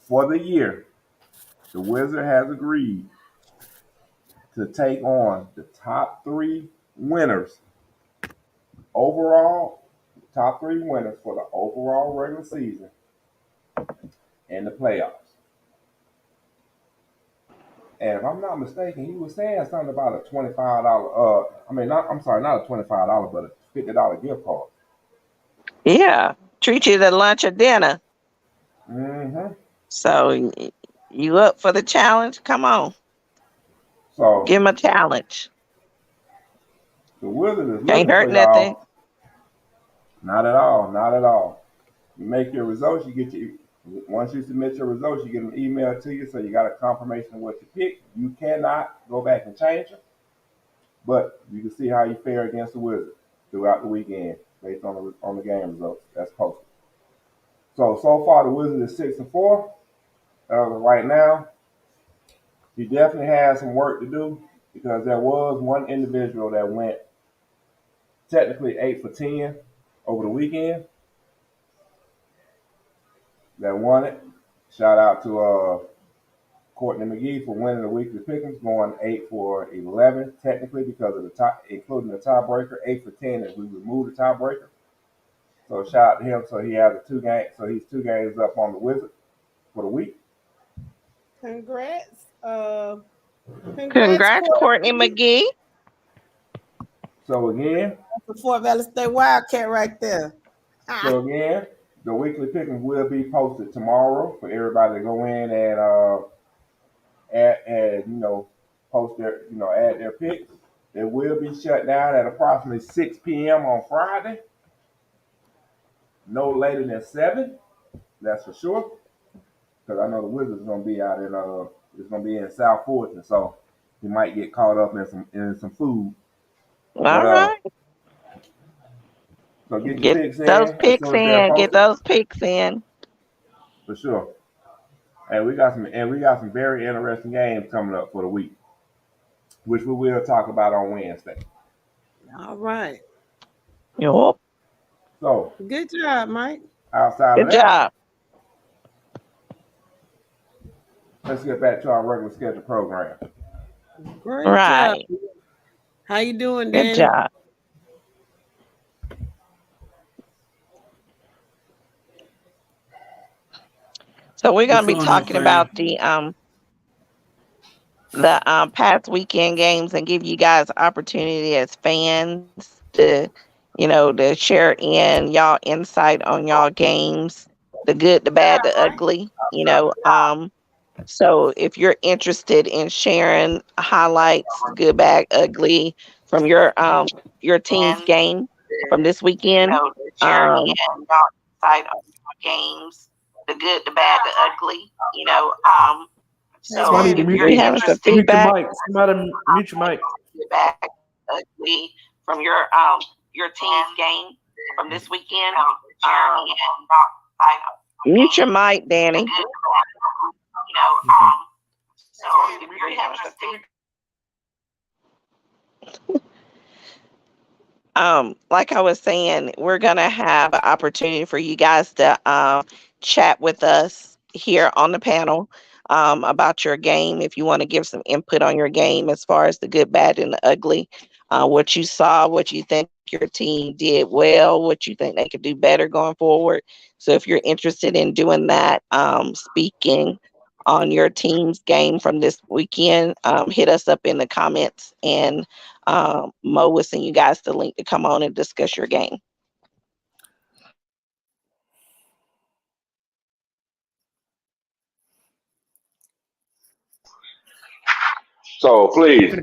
for the year, the Wizard has agreed to take on the top 3 winners overall, top 3 winners for the overall regular season and the playoffs. And if I'm not mistaken, he was saying something about a $25. Not a $25, but a $50 gift card. Yeah, treat you to lunch or dinner. Mm-hmm. So you up for the challenge? Come on, So give him a challenge. the Wizard is looking Can't hurt for y'all. nothing. Not at all. Not at all. You make your results. Once you submit your results, you get an email to you, so you got a confirmation of what you picked. You cannot go back and change them, but you can see how you fare against the Wizard throughout the weekend based on the game results that's posted. So far the Wizard is 6-4. Right now, he definitely has some work to do because there was one individual that went technically 8 for 10 over the weekend that won it. Shout out to Courtney McGee for winning the weekly pickings, going 8 for 11 technically because of including the tiebreaker, 8 for 10 if we remove the tiebreaker. So shout out to him. So he has he's 2 games up on the Wizard for the week. Congrats. Congrats, Courtney McGee. So again, The Fort Valley State Wildcat right there. So again, the weekly pickings will be posted tomorrow for everybody to go in and post their add their picks. It will be shut down at approximately 6 p.m. on Friday. No later than 7. That's for sure. Because I know the Wizards is gonna be out in South Fulton, so he might get caught up in some food. All right. So get your Get picks in. those as picks soon as they're in. Get posted. those picks in. For sure. And we got some very interesting games coming up for the week, which we will talk about on Wednesday. All right. Yup. So Good job, Mike. outside Good of that, job. let's get back to our regular schedule program. Great Right. job. How you doing, Good Danny? job. So we're gonna What's be going on, talking fam? about the past weekend games and give you guys opportunity as fans to share in y'all insight on y'all games, the good, the bad, the ugly. So if you're interested in sharing highlights, good, bad, ugly from your team's game from this weekend, insight on your games, the good, the bad, the ugly. So Somebody Hey, to if mute you're having some your feedback, mic. Somebody mute your mic. feedback ugly from your team's game from this weekend, mute your mic, Danny. So if you're having some feedback. Like I was saying, we're gonna have an opportunity for you guys to chat with us here on the panel about your game. If you want to give some input on your game as far as the good, bad, and the ugly, what you saw, what you think your team did well, what you think they could do better going forward. So if you're interested in doing that, speaking on your team's game from this weekend, hit us up in the comments, and Mo will send you guys the link to come on and discuss your game. So please,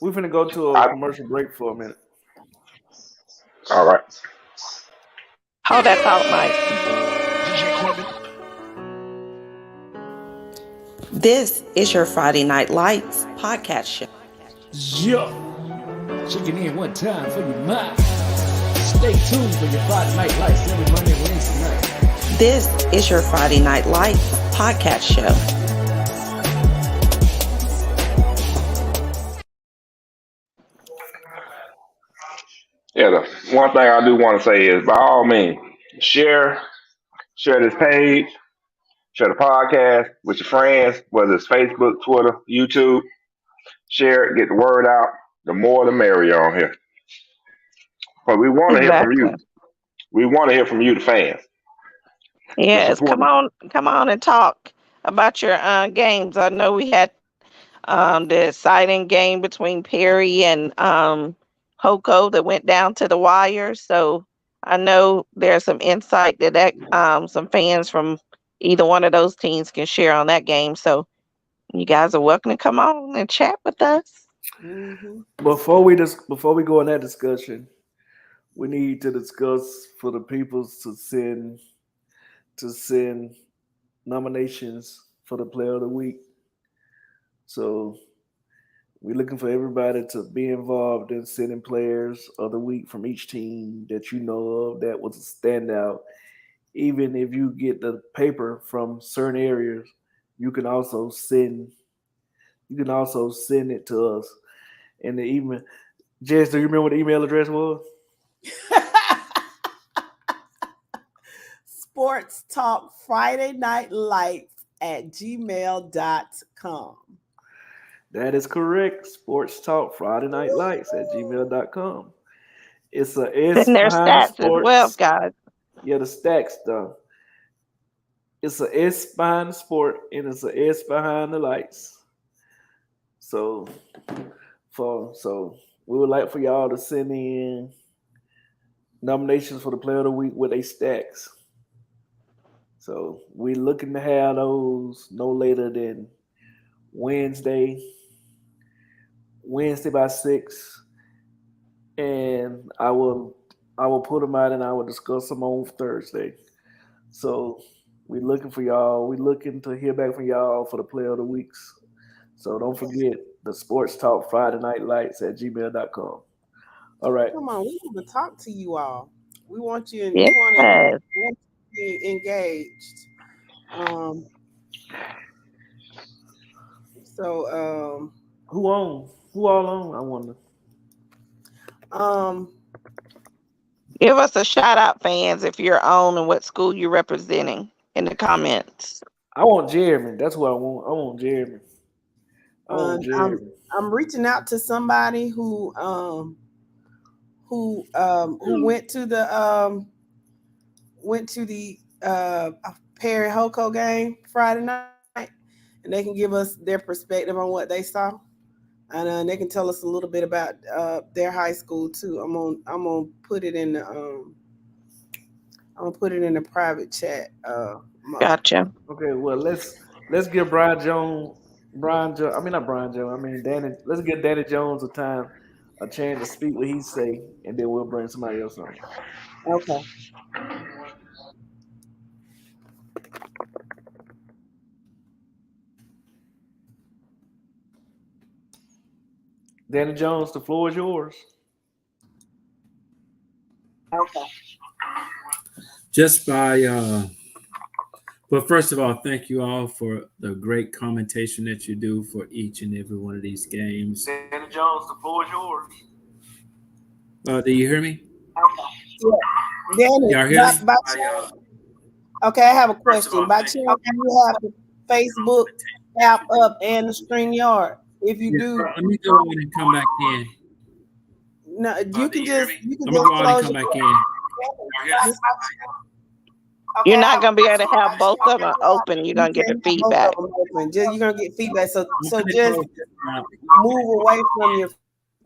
We're finna go to a I, commercial break for a minute. all right. Hold that thought, Mike. This is your Friday Night Lights podcast show. Yo, checking in one time for your mind. Stay tuned for your Friday Night Lights every Monday and Wednesday night. This is your Friday Night Lights podcast show. one thing I do want to say is, by all means, share this page, share the podcast with your friends, whether it's Facebook, Twitter, YouTube. Share it, get the word out. The more, the merrier on here. But we want to hear from Exactly. you. We want to hear from you, the fans, the Yes, supporters. come on and talk about your games. I know we had the exciting game between Perry and Hoko that went down to the wire. So I know there's some insight that some fans from either one of those teams can share on that game. So you guys are welcome to come on and chat with us. Mm-hmm. Before we go in that discussion, we need to discuss for the people to send nominations for the Player of the Week. So we're looking for everybody to be involved in sending players of the week from each team that you know of that was a standout. Even if you get the paper from certain areas, you can also send it to us. And the email, Jess, do you remember what the email address was? Sports Talk Friday Night Lights at gmail.com. That is correct. Sports Talk Friday Night Lights at gmail.com. It's a S And their behind the stats as well, sports. guys. Yeah, the stacks though. It's a S behind the sport and it's a S behind the lights. So we would like for y'all to send in nominations for the Player of the Week with a stacks. So we're looking to have those no later than Wednesday by 6, and I will put them out and I will discuss them on Thursday. So we're looking for y'all. We're looking to hear back from y'all for the Player of the Weeks. So don't forget the Sports Talk Friday Night Lights at gmail.com. All right. Come on, we want to talk to you all. We want you and Yes. we want to be engaged. Who all on? I wonder. Give us a shout out, fans, if you're on and what school you're representing in the comments. I want Jeremy. That's what I want. I want Jeremy. I'm reaching out to somebody who went to the Perry Hoko game Friday night, and they can give us their perspective on what they saw, and they can tell us a little bit about their high school too. I'm gonna put it in the private chat. Gotcha. Okay, well let's give Danny Jones. Let's give Danny Jones a chance to speak what he say, and then we'll bring somebody else on. Okay. Danny Jones, the floor is yours. Okay. But first of all, thank you all for the great commentation that you do for each and every one of these games. Danny Jones, the floor is yours. Do you hear me? Yeah. Danny, Y'all hear me? Okay, I have a question. By chance, do you have the Facebook app up and the StreamYard? If you do, Let me go on and come back in. no, you can just I'm gonna go on and come back in. Okay, You're not gonna be able to have both of them open. You're gonna get the feedback. You're gonna get feedback. So just move away from your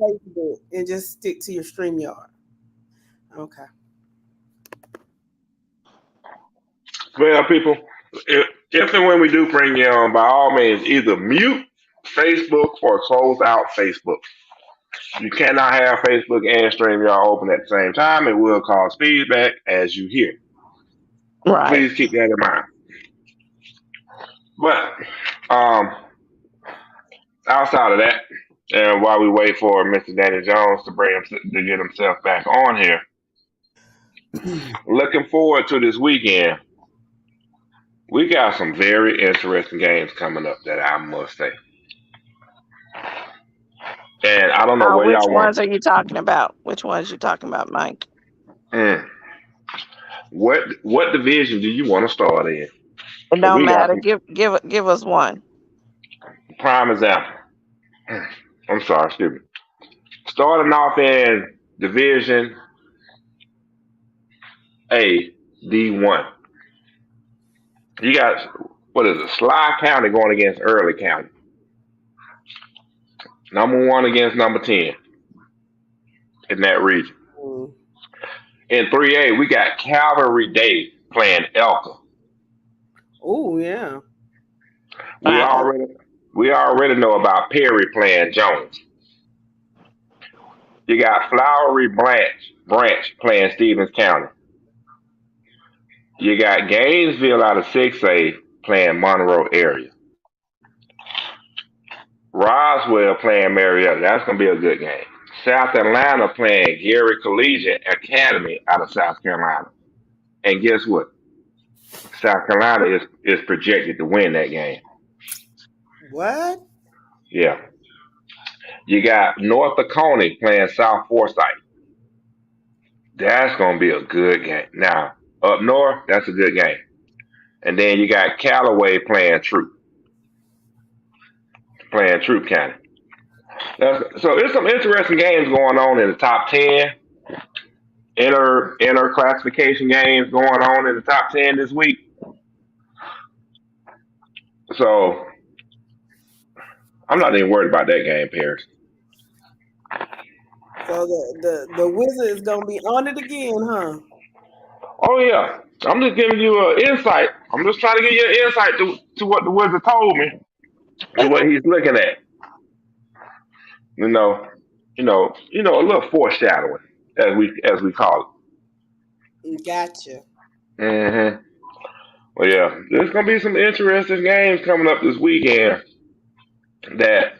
Facebook and just stick to your StreamYard. Okay. Well, people, if and when we do bring you on, by all means, either mute Facebook or close out Facebook. You cannot have Facebook and StreamYard open at the same time. It will cause feedback as you hear. Right. Please keep that in mind. But outside of that, and while we wait for Mr. Danny Jones to get himself back on here, looking forward to this weekend. We got some very interesting games coming up that I must say. And I don't know where Which y'all want. ones are you talking about? Which ones you talking about, Mike? Mm. What division do you want to start in? It 'Cause don't we got matter. Give us one. prime example. I'm sorry, excuse me. Starting off in Division A, D1. You got what is it? Sly County going against Early County. Number one against number 10 in that region. Mm. In 3A, we got Calvary Day playing Elka. Oh yeah. We Wow. already know about Perry playing Jones. You got Flowery Branch playing Stevens County. You got Gainesville out of 6A playing Monroe area. Roswell playing Marietta. That's gonna be a good game. South Atlanta playing Gary Collegiate Academy out of South Carolina. And guess what? South Carolina is projected to win that game. What? Yeah. You got North Oconee playing South Forsyth. That's gonna be a good game. Now, up north, that's a good game. And then you got Callaway playing Troop County. So there's some interesting games going on in the top 10. Inter classification games going on in the top 10 this week. So I'm not even worried about that game, Paris. So the Wizard is gonna be on it again, huh? Oh yeah. I'm just giving you an insight. I'm just trying to give you an insight to what the wizard told me, to what he's looking at. You know, a little foreshadowing, as we call Gotcha. it. Well, yeah, there's gonna be some interesting games coming up this weekend that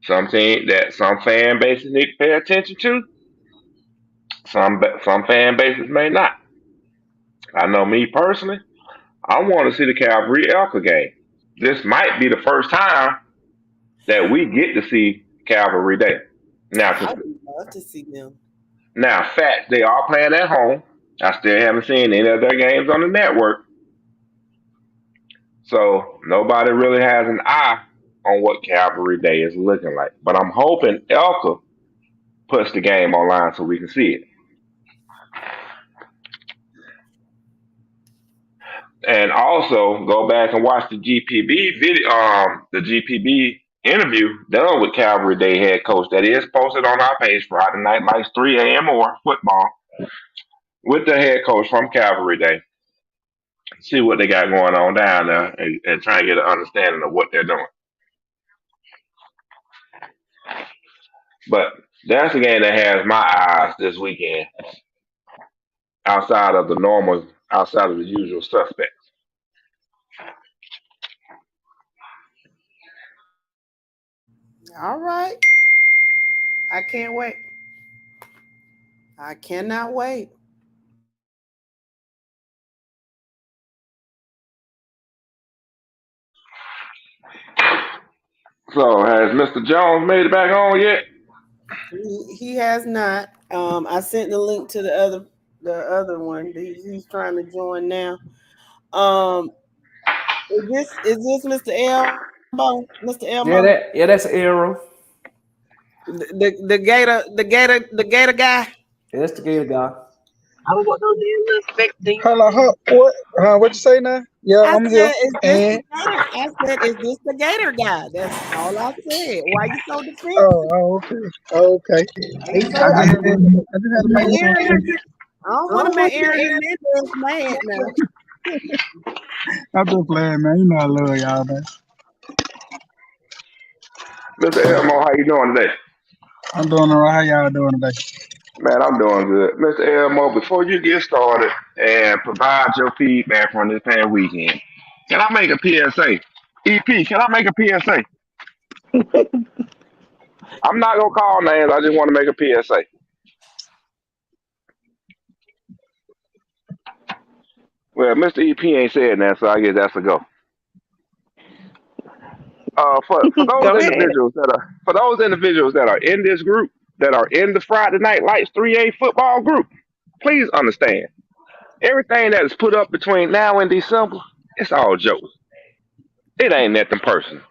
some fan bases need to pay attention to. Some fan bases may not. I know me personally. I want to see the Calvary Elka game. This might be the first time that we get to see Calvary Day. I would love to see them. Now, fact, they are playing at home. I still haven't seen any of their games on the network. So nobody really has an eye on what Calvary Day is looking like. But I'm hoping Elka puts the game online so we can see it. And also go back and watch the GPB video, the GPB interview done with Calvary Day head coach that is posted on our page Friday Night Lights 3 a.m. or football with the head coach from Calvary Day. See what they got going on down there and try and get an understanding of what they're doing. But that's the game that has my eyes this weekend outside of the usual suspects. All right. I can't wait. I cannot wait. So has Mr. Jones made it back on yet? He has not. I sent the link to the other one. He's trying to join now. Is this Mr. Elmo? Mr. Elmo? That's Arrow. The gator guy. Yeah, that's the Gator guy. I don't want no damn little fake thing. Hello, what you say now? Yeah, I I'm said, here. is this the gator guy? That's all I said. Why you so defensive? Okay. I just had to make sure. I don't want to make Aaron mad now. I'm just playing, man. You know I love y'all, man. Mr. Elmo, how you doing today? I'm doing all right. How y'all doing today? Man, I'm doing good. Mr. Elmo, before you get started and provide your feedback from this past weekend, can I make a PSA? EP, can I make a PSA? I'm not going to call names. I just want to make a PSA. Well, Mr. EP ain't said that, so I guess that's a go. For those individuals that are in this group, that are in the Friday Night Lights 3A football group, Please understand. Everything that is put up between now and December, it's all jokes. It ain't nothing personal.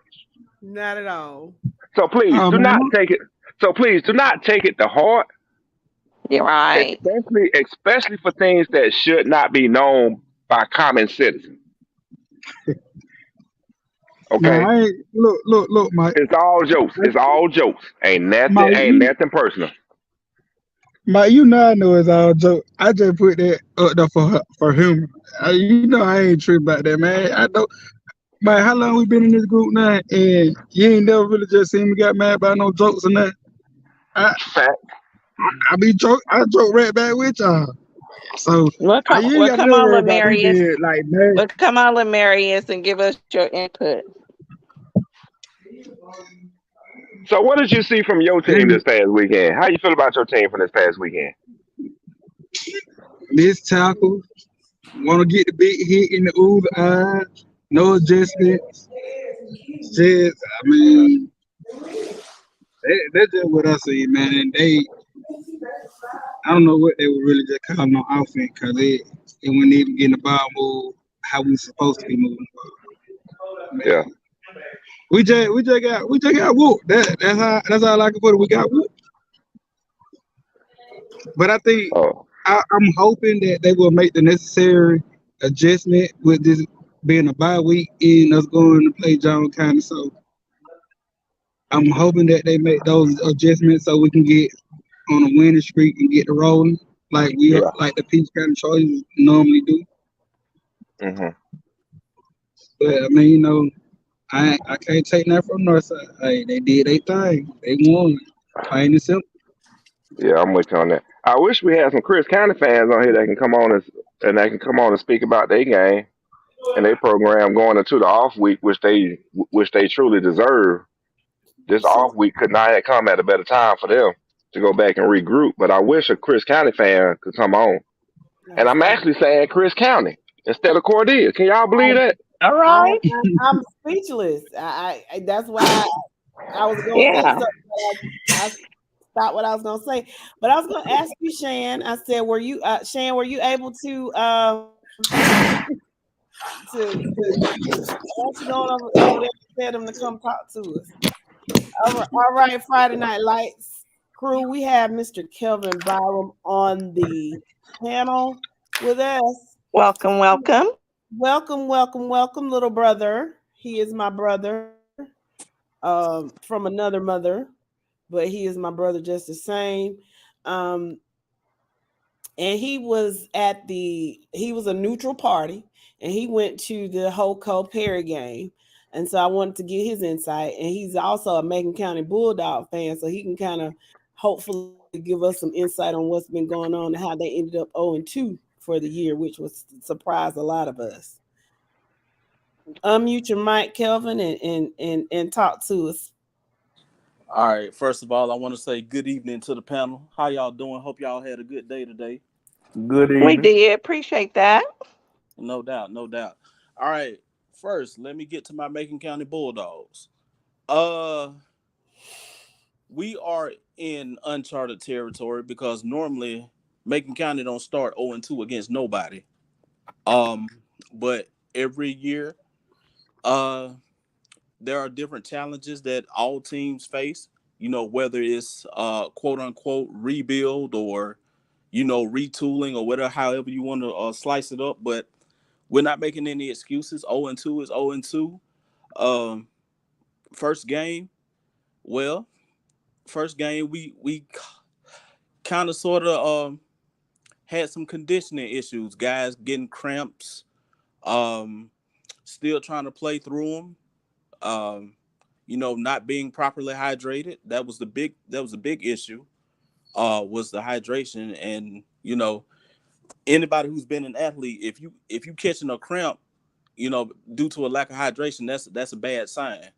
Not at all. So please Oh do man, not take it. So please do not take it to heart, You're right. especially for things that should not be known by common citizens. man, Okay, I ain't look, Mike. it's all jokes. It's all jokes. Mike, Ain't nothing personal. Mike, I know it's all joke. I just put that up there for humor. I ain't true about that, man. I know, Mike. How long we been in this group now? And you ain't never really just seen me got mad about no jokes or nothing. I Fact. I joke right back with y'all. So you ain't Well, got to come on, worry about me Lemarius. being like mad. Well, come on, Lemarius, and give us your input. So what did you see from your team this past weekend? How you feel about your team from this past weekend? Miss tackle, want to get the big hit in the ooh the eye, no adjustments. Just, I mean, that's just what I see, man. And I don't know what they were really just calling on offense because it wasn't even getting the ball moved how we supposed to be moving the ball. Man, Yeah. we just got whooped. That's all I can put it. We got whooped. But I think Oh. I'm hoping that they will make the necessary adjustment with this being a bye week and us going to play John County. So I'm hoping that they make those adjustments so we can get on a winning streak and get the rolling Yeah. like the Peach County Chargers normally do. Mhm. But I mean, I can't take that from Northside. Hey, they did their thing. They won. Plain and simple. Yeah, I'm with you on that. I wish we had some Chris County fans on here that can come on and they can come on and speak about their game and their program going into the off week, which they truly deserve. This So off week could not have come at a better time for them to go back and regroup. But I wish a Chris County fan could come on. And I'm I, actually saying Chris County instead of Cordelia. Can y'all believe that? All I, right. I'm speechless. That's why I was gonna say Yeah. something. I stopped what I was gonna say, but I was gonna ask you, Shan. I said, Shan, were you able to ask you going over there and tell them to come talk to us? All right, Friday Night Lights crew. We have Mr. Kelvin Byram on the panel with us. Welcome, welcome. Welcome, little brother. He is my brother, from another mother, but he is my brother just the same. Um, and he was a neutral party, and he went to the Hoco Perry game. And so I wanted to get his insight. And he's also a Macon County Bulldog fan, so he can kind of hopefully give us some insight on what's been going on and how they ended up 0-2 for the year, which was surprised a lot of us. Unmute your mic, Kelvin, and talk to us. All right. First of all, I want to say good evening to the panel. How y'all doing? Hope y'all had a good day today. Good We evening. did appreciate that. No doubt, no doubt. All right. First, let me get to my Macon County Bulldogs. We are in uncharted territory because normally Macon County don't start 0-2 against nobody. But every year, there are different challenges that all teams face. Whether it's quote unquote rebuild or retooling or whatever, however you want to slice it up. But we're not making any excuses. 0-2 is 0-2. First game, well, we kind of sort of had some conditioning issues. Guys getting cramps, still trying to play through them. Not being properly hydrated. That was a big issue. Was the hydration, and anybody who's been an athlete, if you catching a cramp, due to a lack of hydration, that's a bad sign.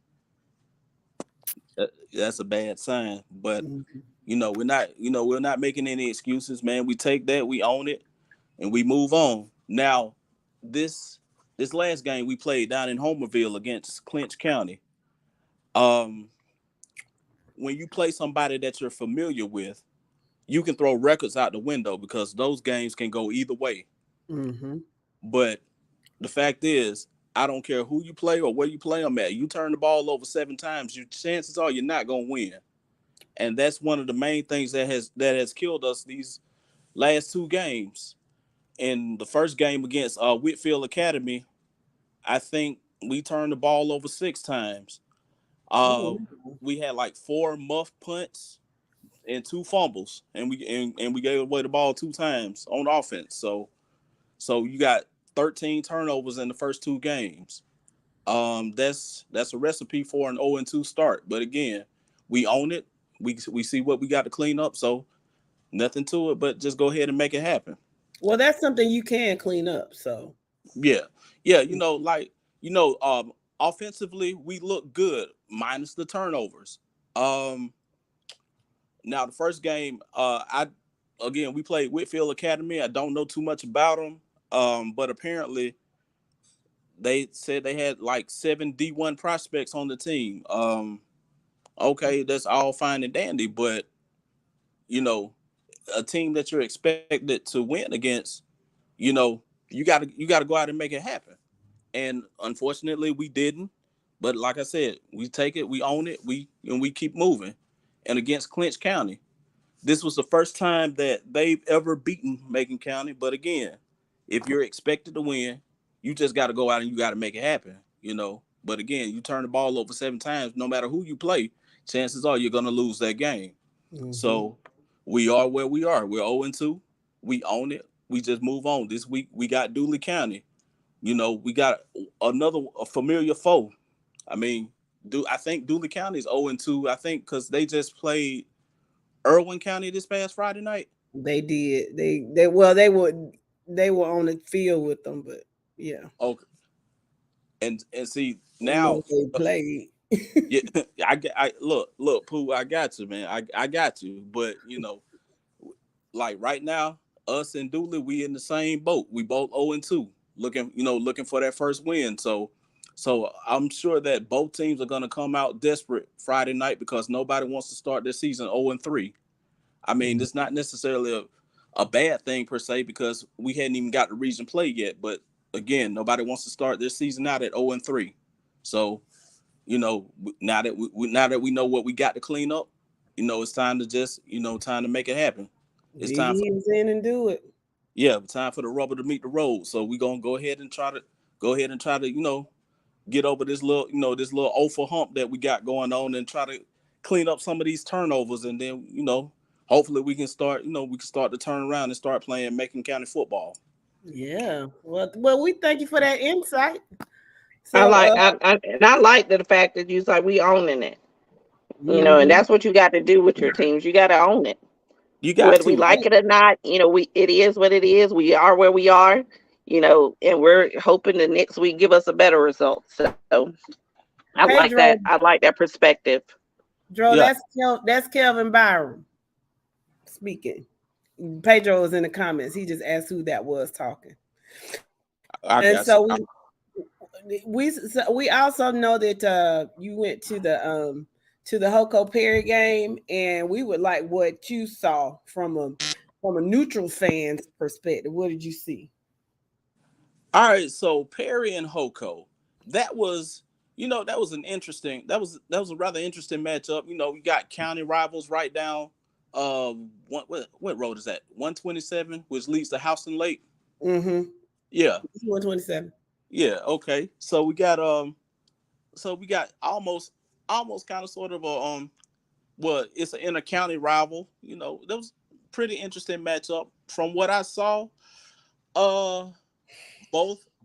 That's a bad sign. But we're not making any excuses, man. We take that, we own it, and we move on. Now, this last game we played down in Homerville against Clinch County. When you play somebody that you're familiar with, you can throw records out the window because those games can go either way. Mm-hmm. But the fact is, I don't care who you play or where you play them at. You turn the ball over 7 times, your chances are you're not gonna win. And that's one of the main things that has killed us these last 2 games. In the first game against Whitfield Academy, I think we turned the ball over 6 times. We had like 4 muff punts and 2 fumbles, and we gave away the ball 2 times on offense. So you got 13 turnovers in the first 2 games. That's a recipe for an 0-2 start. But again, we own it. We see what we got to clean up. So nothing to it, but just go ahead and make it happen. Well, that's something you can clean up. So Yeah. Offensively, we look good minus the turnovers. Now the first game, we played Whitfield Academy. I don't know too much about them, but apparently they said they had like 7 D1 prospects on the team. Okay, that's all fine and dandy, but a team that you're expected to win against, you got to go out and make it happen. And unfortunately, we didn't. But like I said, we take it, we own it, we keep moving. And against Clinch County, this was the first time that they've ever beaten Macon County. But again, if you're expected to win, you just got to go out and you got to make it happen. But again, you turn the ball over 7 times, no matter who you play, chances are you're going to lose that game. Mm-hmm. So we are where we are. We're 0-2. We own it. We just move on. This week we got Dooley County. We got a familiar foe. I mean, I think Dooley County is 0-2. I think because they just played Irwin County this past Friday night. They did. They were on the field with them, but yeah. Okay. And see now they played. Yeah, I look, Pooh, I got you, man. I got you, but like right now, us and Dooley, we in the same boat. We both 0-2, looking for that first win. So I'm sure that both teams are gonna come out desperate Friday night because nobody wants to start their season 0-3. I mean, it's not necessarily a bad thing per se because we hadn't even got the region play yet. But again, nobody wants to start their season out at 0-3. So now that we know what we got to clean up, it's time to just time to make it happen. It's time in and do it. Yeah, time for the rubber to meet the road. So we're gonna go ahead and try to get over this little 0 for hump that we got going on and try to clean up some of these turnovers, and then hopefully we can start to turn around and start playing Macon County football. Yeah. Well, we thank you for that insight. So, I like the fact that you like we owning it. And that's what you got to do with your teams. You got to own it. You got whether we like it or not. It is what it is. We are where we are. And we're hoping the next week give us a better result. So I like Dro, that. I like that perspective. Dro, yeah. That's Kelvin Byram speaking. Pedro was in the comments. He just asked who that was talking. We also know that you went to the Hoco Perry game, and we would like what you saw from a neutral fan's perspective. What did you see? All right, so Perry and Hoco, that was a rather interesting matchup. We got county rivals right down. What road is that? 127, which leads to Houston Lake. Mm-hmm. Yeah. 127. Yeah. Okay. So we got almost kind of sort of it's an inter county rival. That was pretty interesting matchup. From what I saw, both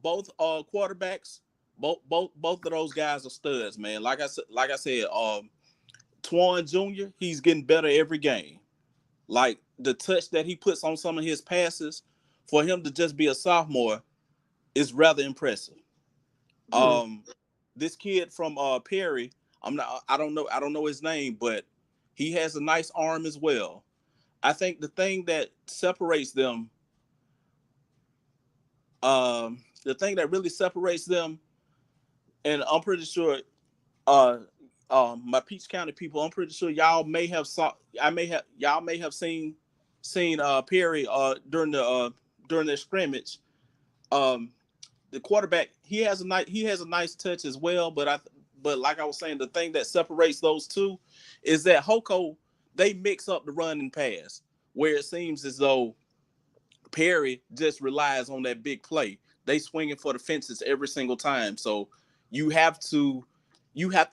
quarterbacks, both of those guys are studs, man. Like I said, Twan Jr., he's getting better every game. Like the touch that he puts on some of his passes, for him to just be a sophomore is rather impressive. This kid from Perry, I don't know his name, but he has a nice arm as well. I think the thing that separates them, the thing that really separates them, and I'm pretty sure my Peach County people, I'm pretty sure y'all may have seen seen Perry during the scrimmage. The quarterback, he has a nice touch as well, but like I was saying, the thing that separates those two is that Hoko, they mix up the run and pass, where it seems as though Perry just relies on that big play. They swinging for the fences every single time. So you have to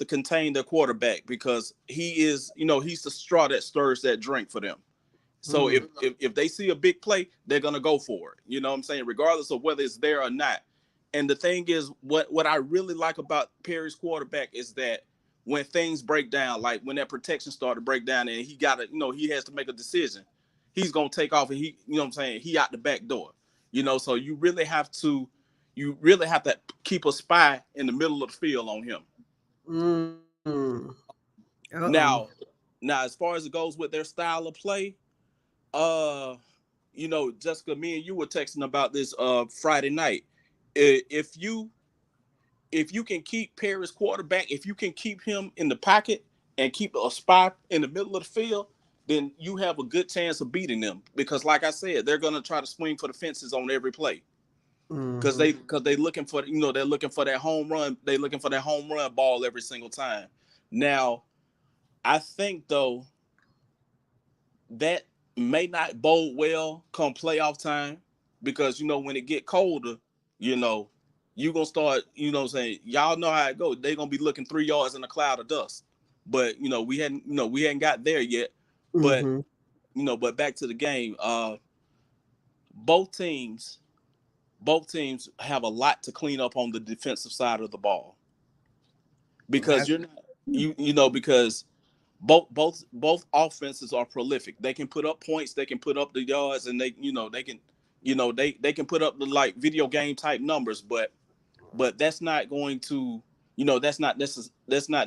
contain the quarterback because he is, he's the straw that stirs that drink for them. So if they see a big play, they're gonna go for it. You know what I'm saying? Regardless of whether it's there or not. And the thing is, what I really like about Perry's quarterback is that when things break down, like when that protection started to break down and he he has to make a decision, he's gonna take off and he out the back door. So you really have to keep a spy in the middle of the field on him. Mm-hmm. Now as far as it goes with their style of play, Jessica, me and you were texting about this Friday night. If you can keep Perry's quarterback, if you can keep him in the pocket and keep a spy in the middle of the field, then you have a good chance of beating them. Because like I said, they're gonna try to swing for the fences on every play. Because they're looking for they're looking for that home run. They're looking for that home run ball every single time. Now, I think though that may not bode well come playoff time, because when it get colder, you're gonna start, saying, y'all know how it goes. They're gonna be looking 3 yards in a cloud of dust. But we hadn't got there yet. But but back to the game. Both teams have a lot to clean up on the defensive side of the ball. Because because both offenses are prolific. They can put up points, they can put up the yards, and they can put up the like video game type numbers, but that's not going to, that's not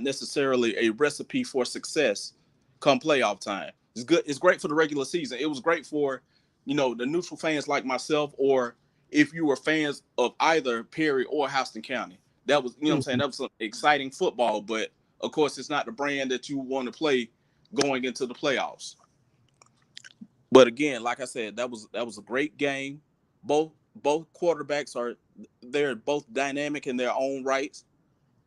necessarily a recipe for success come playoff time. It's great for the regular season. It was great for, the neutral fans like myself, or if you were fans of either Perry or Houston County. That was, what I'm saying, that was some exciting football, but of course it's not the brand that you want to play going into the playoffs. But again, like I said, that was a great game. Both quarterbacks they're both dynamic in their own rights,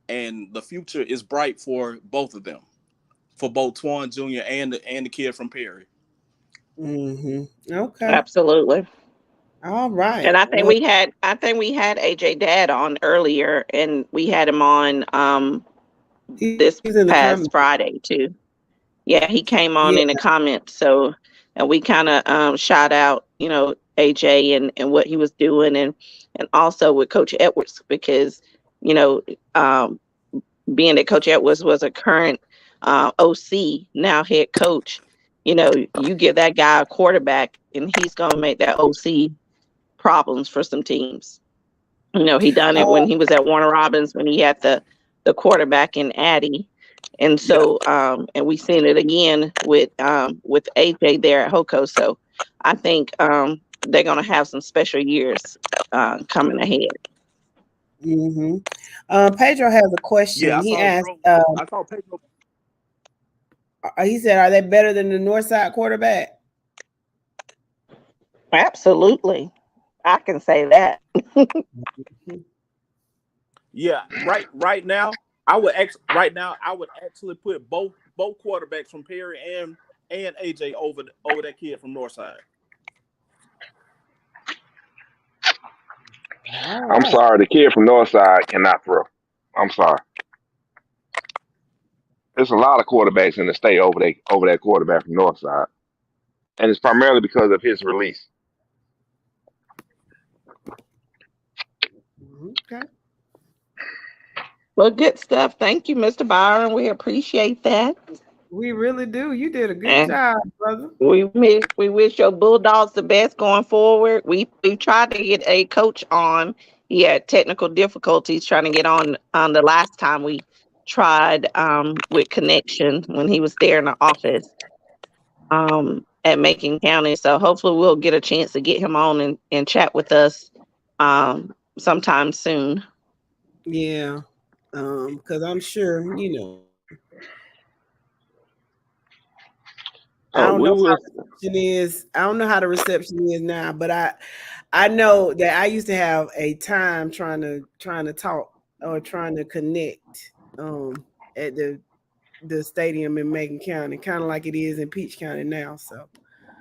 and the future is bright for both of them, for both Twan Jr. and the kid from Perry. Okay. Absolutely. All right. And I think we had AJ Dad on earlier, and we had him on this past Friday too. Yeah, he came on in the comments. So, and we kind of shout out, AJ and what he was doing, and also with Coach Edwards, because being that Coach Edwards was a current OC, now head coach, you give that guy a quarterback and he's gonna make that OC problems for some teams. He done it when he was at Warner Robins, when he had the quarterback in Addy. And so, and we seen it again with AJ there at Hoko. So I think they're going to have some special years coming ahead. Pedro has a question. Yeah, he asked, I saw Pedro. He said, are they better than the Northside quarterback? Absolutely. I can say that. Yeah, right now, I would actually put both quarterbacks from Perry and AJ over that kid from Northside. I'm sorry, the kid from Northside cannot throw. I'm sorry. There's a lot of quarterbacks in the state over that quarterback from Northside, and it's primarily because of his release. Okay. Well, good stuff. Thank you, Mr. Byron. We appreciate that. We really do. You did a good job, brother. We wish your Bulldogs the best going forward. We tried to get a coach on. He had technical difficulties trying to get on the last time we tried with Connection when he was there in the office at Macon County. So hopefully we'll get a chance to get him on and chat with us sometime soon. Yeah. Because I'm sure, I don't We know how will. the reception is. I don't know how the reception is now, but I know that I used to have a time trying to talk or trying to connect at the stadium in Macon County, kind of like it is in Peach County now. So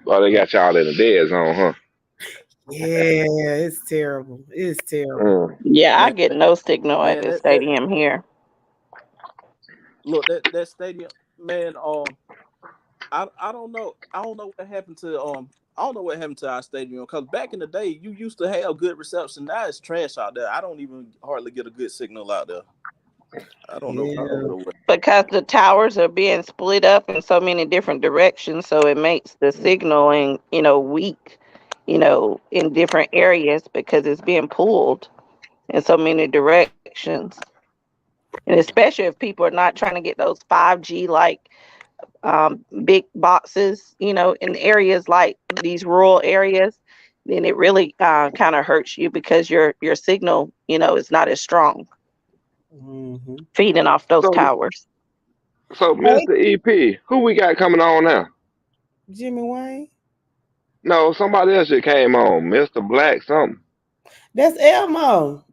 Oh, they got y'all in the dead zone, huh? yeah, it's terrible. It's terrible. Mm. Yeah, I Man, get no signal at man, the that stadium here. look that stadium, man. I don't know. I don't know what happened to I don't know what happened to our stadium because back in the day you used to have good reception. Now it's trash out there. I don't even hardly get a good signal out there. I don't know. I don't Yeah. know what. Because the towers are being split up in so many different directions, so it makes the signaling, weak, in different areas because it's being pulled in so many directions. And especially if people are not trying to get those 5G like big boxes, in areas like these rural areas, then it really kind of hurts you because your signal, is not as strong Mm-hmm. feeding off those So, towers. so Hey, Mr. EP, who we got coming on now? Jimmy Wayne. No, somebody else just came on. Mr. Black something. That's Elmo,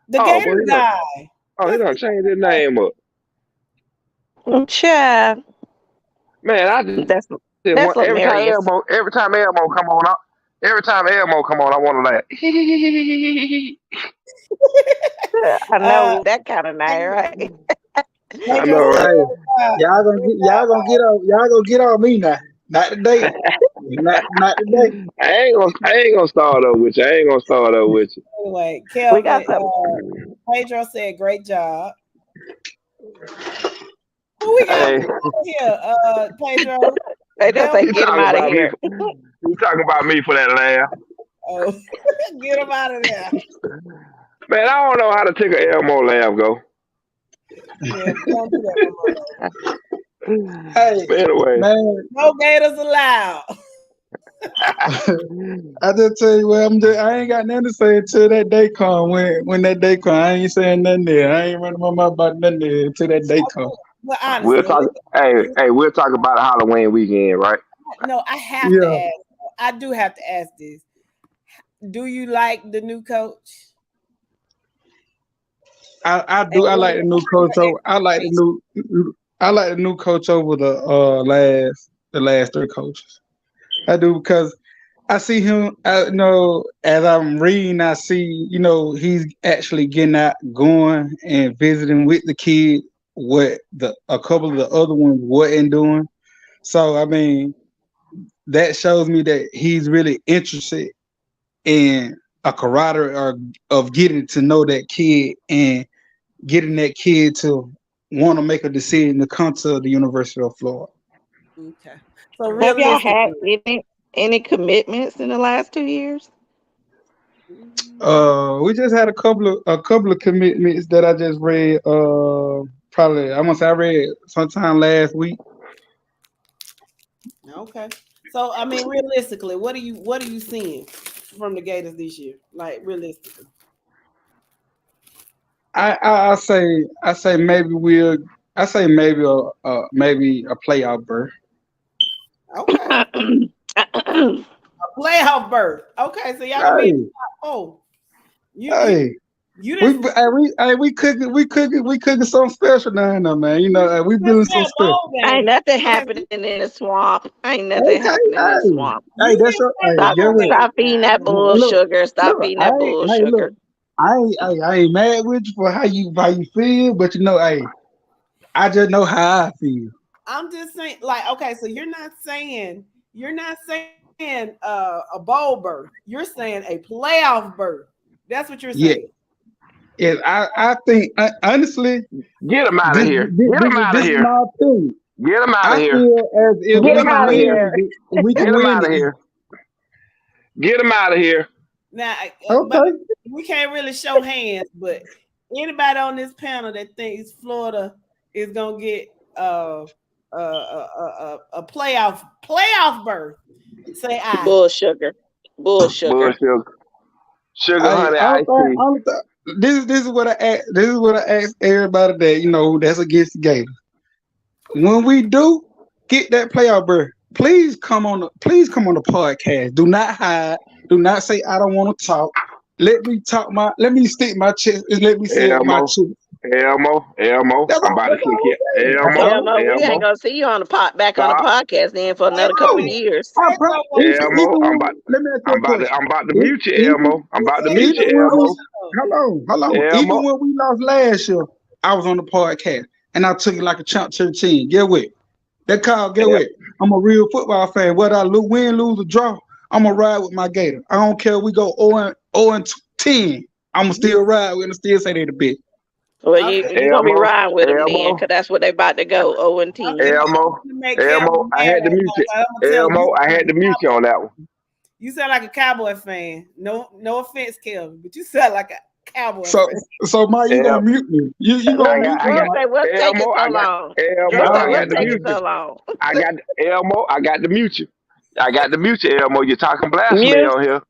the Oh, well, Gator guy. he That's done changed his name up. Child, Man, I just that's want Lemarius. every time Elmo come on, I want to laugh. I uh, know that kind of night, right? I Pedro know, said, right? Hey, uh, y'all gonna get on me now. Not today. Not today. I ain't gonna start up with you. I ain't gonna start up with you. anyway, We got Kelvin, some. Pedro said, great job. Who we got Hey, here? Pedro. They just say Kelvin. he get him talking out of about me. here. He talking about me for that laugh. Oh, get him out of there. Man, I don't know how to take an Elmo laugh go. Yeah, don't do that no more. Hey, But anyway, man, No gators allowed. I just tell you what, I ain't got nothing to say until that day come. When that day come, I ain't saying nothing there. I ain't running my mouth about nothing there until that day come. Well, we'll honestly, talk. We'll talk about a Halloween weekend, right? no, I have to Yeah, ask. I do have to ask this. Do you like the new coach? I And do. I what like the new are coach your over. I like the new coach over the last three coaches. I do because I see him. I know as I'm reading, I see he's actually getting out, going and visiting with the kid. What a couple of the other ones wasn't doing. So I mean, that shows me that he's really interested in a camaraderie of getting to know that kid and getting that kid to want to make a decision to come to the University of Florida. Okay. So Have y'all had realistically, any commitments in the last 2 years? We just had a couple of commitments that I just read. Probably I must say I read sometime last week. okay. So I mean, realistically, what are you seeing from the Gators this year? Like realistically. I say maybe maybe a playoff berth. Okay. A playoff berth. Okay, so y'all gonna be in Hey, the top four. You hey. just We cooking something special down there, man. We building win something a special. bowl Ain't game. nothing Okay, happening in the swamp. Ain't nothing Okay, happening in the swamp. hey, you that's didn't your win a hey. Stop, Get bowl what? game stop feeding that now. bull Look, sugar. Stop look. feeding that bull Look. sugar. I ain't mad with you for how you feel, but hey, I just know how I feel. I'm just saying, like, okay, so you're not saying a bowl berth. You're saying a playoff berth. That's what you're Yeah, saying. I think honestly, Get him out of this here. this Get him this, out this of is here. my opinion. Get him out I of here. feel as if Get Get we him him can out out of of win here. here. it, we Get can him win out the of East. here. Get him out of here. Now, but Okay. we can't really show hands. But anybody on this panel that thinks Florida is gonna get a playoff berth, say I. Bull sugar. Bull sugar. Bullshit. Sugar, honey, iced tea. This is what I ask. This is what I ask everybody that that's against the Gators. When we do get that playoff berth, please come on the podcast. Do not hide. Do not say I don't want to talk. Let me stick my chest and let me say it with my Elmo, chest. Elmo, That's I'm all, about to that's kick all you. I'm saying. That's Elmo, all. Elmo, we ain't Elmo, gonna see you on the back on the stop. podcast then for another couple of years. I promise. Elmo, Let me ask you a question. I'm about to mute you, Elmo. I'm about to mute Even you, when we Elmo. hold on. Even Elmo, when we lost last year, I was on the podcast and I took it like a champ to the team. Get what? That call, get what? I'm a real football fan. Whether I win, lose, or draw, I'm gonna ride with my Gator. I don't care if we go 0-10. I'm gonna still ride with them and still say they the best. Well, you're gonna be riding with them then, Elmo, because that's what they about to go 0-10. Elmo, I had to mute you. Elmo, I had to mute you on that one. You sound like a Cowboy fan. No offense, Kelvin, but you sound like a Cowboy So, fan. Mike, you gonna mute me? You gonna mute me? What's taking so long? What's taking so long? I got Elmo. I got to mute you. Elmo. You're talking blasphemy Mute. on here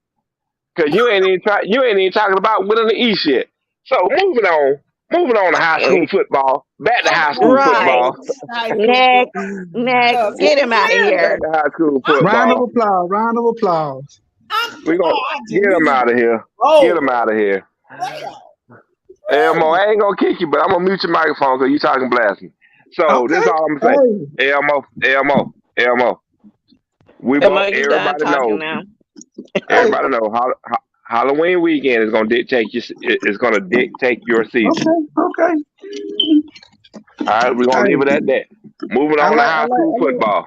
because you ain't even talking about winning the East yet. So moving on to high school football. Back to high school football. Next, get him out of here. Back to high school football. Round of applause. We're gonna get him out of here. Get him out of here. Elmo, I ain't gonna kick you, but I'm gonna mute your microphone because you talking blasphemy. So this is all I'm saying. Elmo. We both, everybody know. Everybody know. Halloween weekend is gonna dictate your season. Okay. All right, we're gonna leave it at that. Moving on to high school football.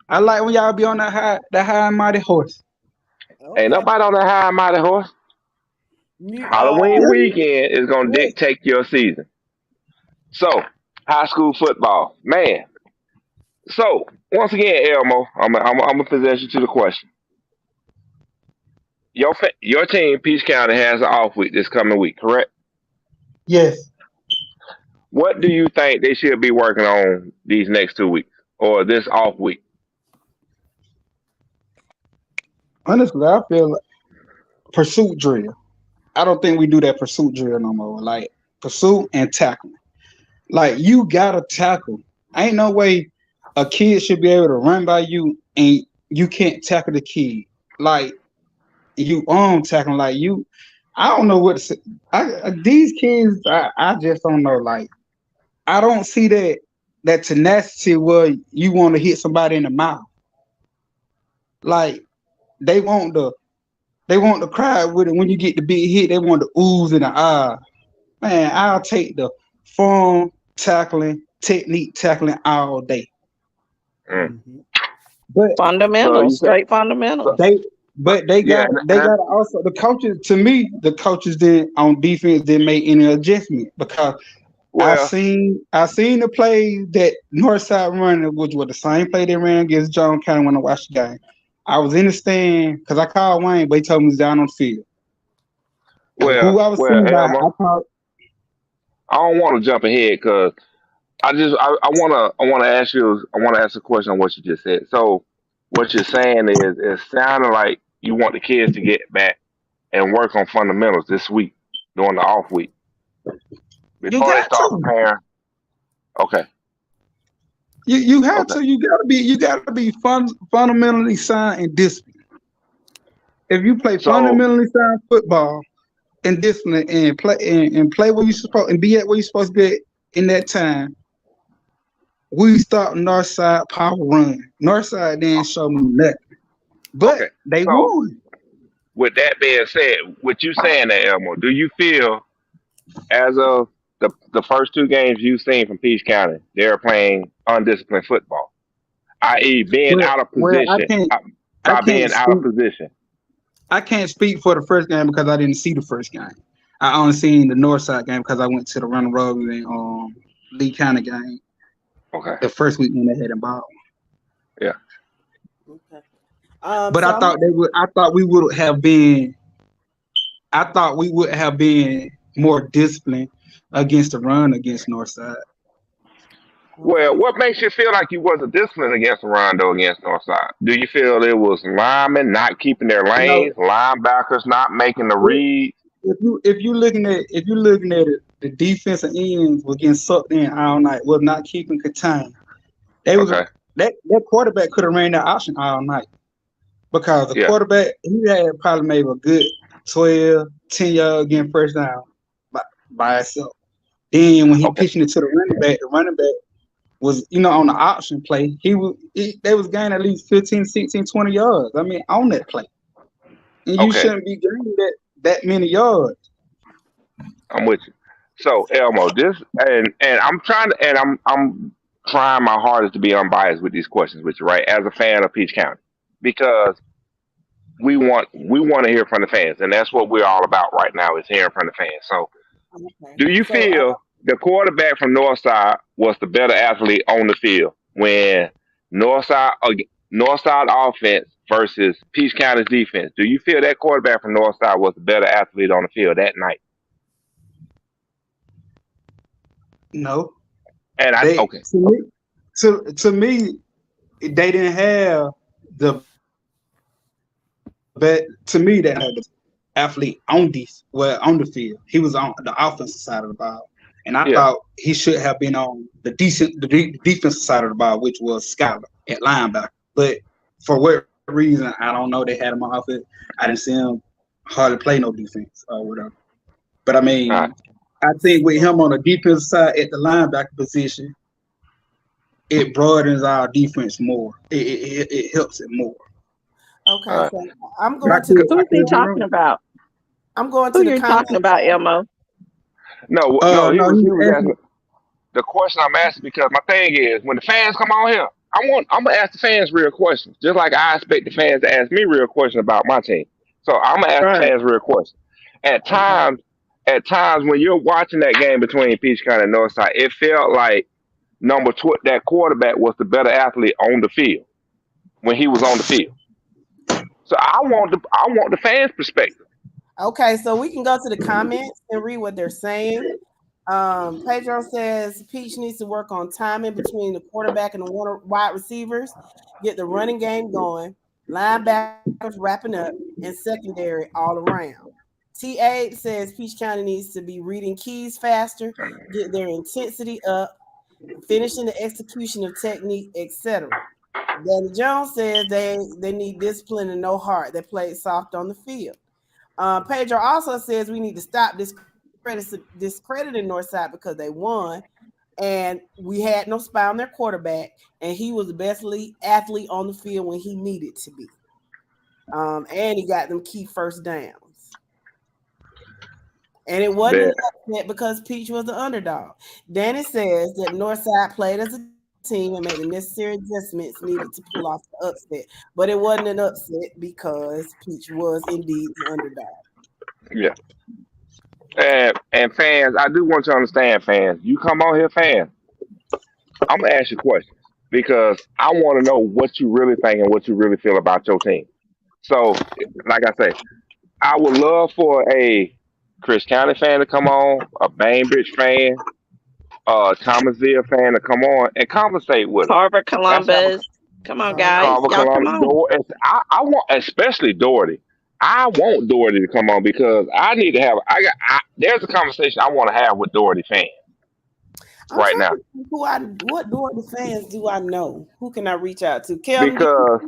I like when y'all be on that high and mighty horse. Ain't nobody on that high and mighty horse. Halloween weekend is gonna dictate your season. So, high school football, man. So, once again, Elmo, I'm gonna present you to the question. Your team, Peach County, has an off week this coming week, correct? Yes. What do you think they should be working on these next 2 weeks or this off week? Honestly, I feel like pursuit drill. I don't think we do that pursuit drill no more. Like pursuit and tackling. Like you gotta tackle. Ain't no way a kid should be able to run by you and you can't tackle the kid. Like you tackling like you. I don't know what to say. These kids, I just don't know. Like I don't see that tenacity where you want to hit somebody in the mouth. Like they want the crowd with it. When you get the big hit, they want the oohs in the eye. Man, I'll take the form tackling, technique tackling all day. But fundamentals, straight fundamentals. They got also the coaches. To me, the coaches on defense didn't make any adjustment because I seen the play that Northside running, which was the same play they ran against Jones County when I watched the game. I was in the stand because I called Wayne, but he told me he was down on the field. I don't want to jump ahead because I want to ask a question on what you just said. So what you're saying is it sounded like you want the kids to get back and work on fundamentals this week during the off week before they start preparing. Okay. You have to. You gotta be fundamentally sound and disciplined. If you play fundamentally sound football and discipline and play where you supposed and be at where you're supposed to be at in that time, we start Northside power run. Northside didn't show me nothing, but they won. With that being said, what you saying there, Elmo? Do you feel as of the first 2 games you've seen from Peach County, they're playing undisciplined football, i.e., being out of position? Out of position. I can't speak for the first game because I didn't see the first game. I only seen the Northside game because I went to the Running Road and Lee County game. Okay. The first week when they had involved. Yeah. Okay. But I thought we would have been more disciplined against the run against Northside. Well, what makes you feel like you wasn't disciplined against the run though against Northside? Do you feel it was linemen not keeping their lanes, linebackers not making the read? If you're looking at it, the defensive ends were getting sucked in all night, was not keeping contained. They that quarterback could have ran that option all night because the Yeah. quarterback he had probably maybe a good 12, 10 yards getting first down by itself. Then when he Okay. pitching it to the running back was, on the option play, they was gaining at least 15, 16, 20 yards. I mean, on that play. And you Okay. shouldn't be gaining that many yards. I'm with you. So Elmo, and I'm trying my hardest to be unbiased with these questions with you, right? As a fan of Peach County, because we want to hear from the fans, and that's what we're all about right now is hearing from the fans. So, Okay. do you So feel the quarterback from Northside was the better athlete on the field when Northside offense versus Peach County's defense? Do you feel that quarterback from Northside was the better athlete on the field that night? No. And okay. To me, they didn't have the but to me that had the athlete on the field. He was on the offensive side of the ball. And I thought he should have been on the defensive side of the ball, which was Skyler at linebacker. But for what reason, I don't know. They had him on offense. I didn't see him hardly play no defense or whatever. But I mean, I think with him on the defensive side at the linebacker position, it broadens our defense more. It helps it more. Okay, so I'm going to Who's he talking about? I'm going to Who the you comments. talking about, Elmo? No, he was asking. The question I'm asking because my thing is when the fans come on here, I'm gonna ask the fans real questions, just like I expect the fans to ask me real questions about my team. So I'm gonna ask the fans real questions. At times when you're watching that game between Peach County and Northside, it felt like that quarterback was the better athlete on the field when he was on the field. So I want the fans' perspective. Okay, so we can go to the comments and read what they're saying. Pedro says Peach needs to work on timing between the quarterback and the wide receivers, get the running game going, linebackers wrapping up, and secondary all around. T8 says Peach County needs to be reading keys faster, get their intensity up, finishing the execution of technique, etc. Danny Jones says they need discipline and no heart. They played soft on the field. Pedro also says we need to stop discrediting Northside because they won, and we had no spy on their quarterback, and he was the best athlete on the field when he needed to be. And he got them key first downs. And it wasn't an upset because Peach was the underdog. Danny says that Northside played as a team and made the necessary adjustments needed to pull off the upset, but it wasn't an upset because Peach was indeed the underdog. Yeah. And fans, I do want you to understand, fans. You come on here, fans. I'm gonna ask you questions because I want to know what you really think and what you really feel about your team. So, like I say, I would love for a Chris County fan to come on, a Bainbridge fan, a Thomasville fan to come on and conversate with us. Carver, Columbus. Come on, guys. Carver, Y'all Columbus, come on. I want, especially Doherty. I want Doherty to come on because I need to have. There's a conversation I want to have with Doherty fans right now. What Doherty fans do I know? Who can I reach out to? Kelvin, because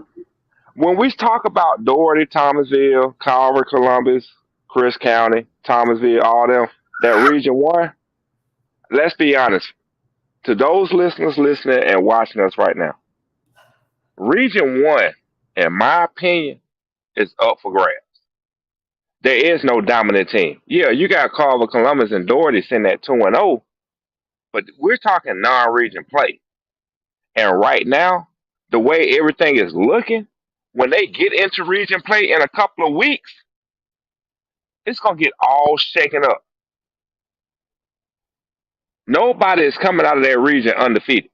when we talk about Doherty, Thomasville, Carver, Columbus, Chris County, Thomasville, all them, that Region 1, let's be honest. To those listeners listening and watching us right now, Region 1, in my opinion, is up for grabs. There is no dominant team. Yeah, you got Carver, Columbus, and Doherty sitting at 2-0, but we're talking non-region play. And right now, the way everything is looking, when they get into region play in a couple of weeks, it's going to get all shaken up. Nobody is coming out of that region undefeated.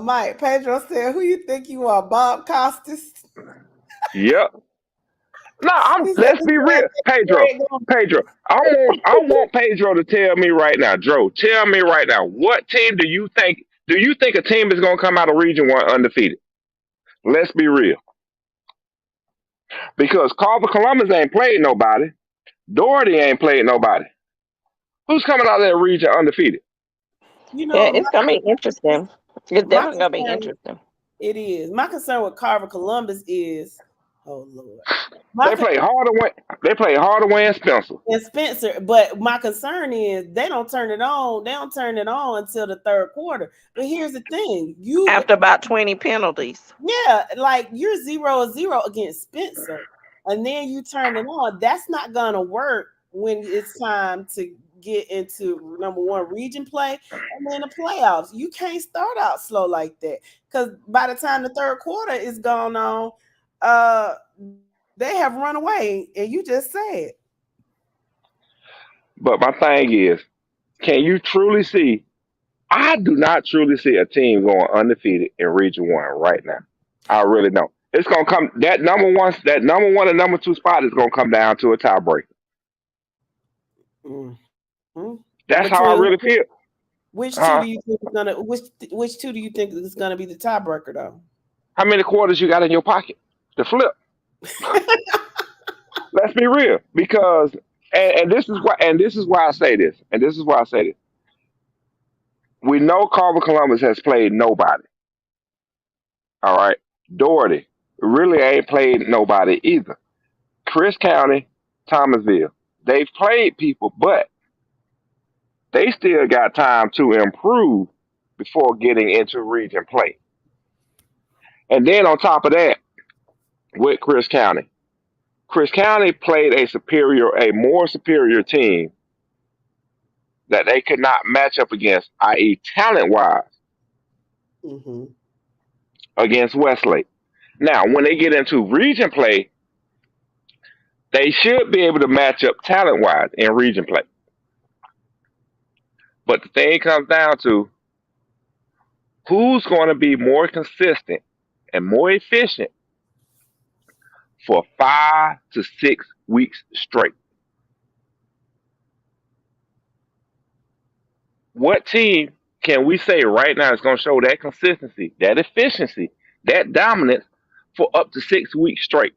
Mike, Pedro said, "Who you think you are, Bob Costas?" Yep. No, let's be real, Pedro. I want Pedro to tell me right now, Dro. Tell me right now, what team do you think? Do you think a team is going to come out of Region 1 undefeated? Let's be real. Because Carver Columbus ain't played nobody. Doherty ain't played nobody. Who's coming out of that region undefeated? You Yeah, know, it's gonna be interesting. It's my definitely gonna be concern, interesting. it is. My concern with Carver Columbus is, oh Lord, They play hard to win. They play hard to win Spencer. And Spencer, but my concern is they don't turn it on. They don't turn it on until the third quarter. But here's the thing: After about 20 penalties. yeah, like you're 0-0 against Spencer, and then you turn it on. That's not gonna work when it's time to get into number one region play and then the playoffs. You can't start out slow like that because by the time the third quarter is gone on, they have run away, and you just said. But my thing is, can you truly see? I do not truly see a team going undefeated in Region One right now. I really don't. It's gonna come that number one and number two spot is gonna come down to a tiebreaker. Mm-hmm. That's how I really feel. Which two do you think is gonna? Which two do you think is gonna be the tiebreaker though? How many quarters you got in your pocket to flip? Let's be real, because and this is why I say this, We know Carver Columbus has played nobody. All right, Doherty really ain't played nobody either. Chris County, Thomasville, they've played people, but they still got time to improve before getting into region play. And then on top of that, with Chris County played a more superior team that they could not match up against, i.e., talent wise, against Westlake. Now, when they get into region play, they should be able to match up talent wise in region play. But the thing comes down to who's going to be more consistent and more efficient for 5 to 6 weeks straight. What team can we say right now is going to show that consistency, that efficiency, that dominance for up to 6 weeks straight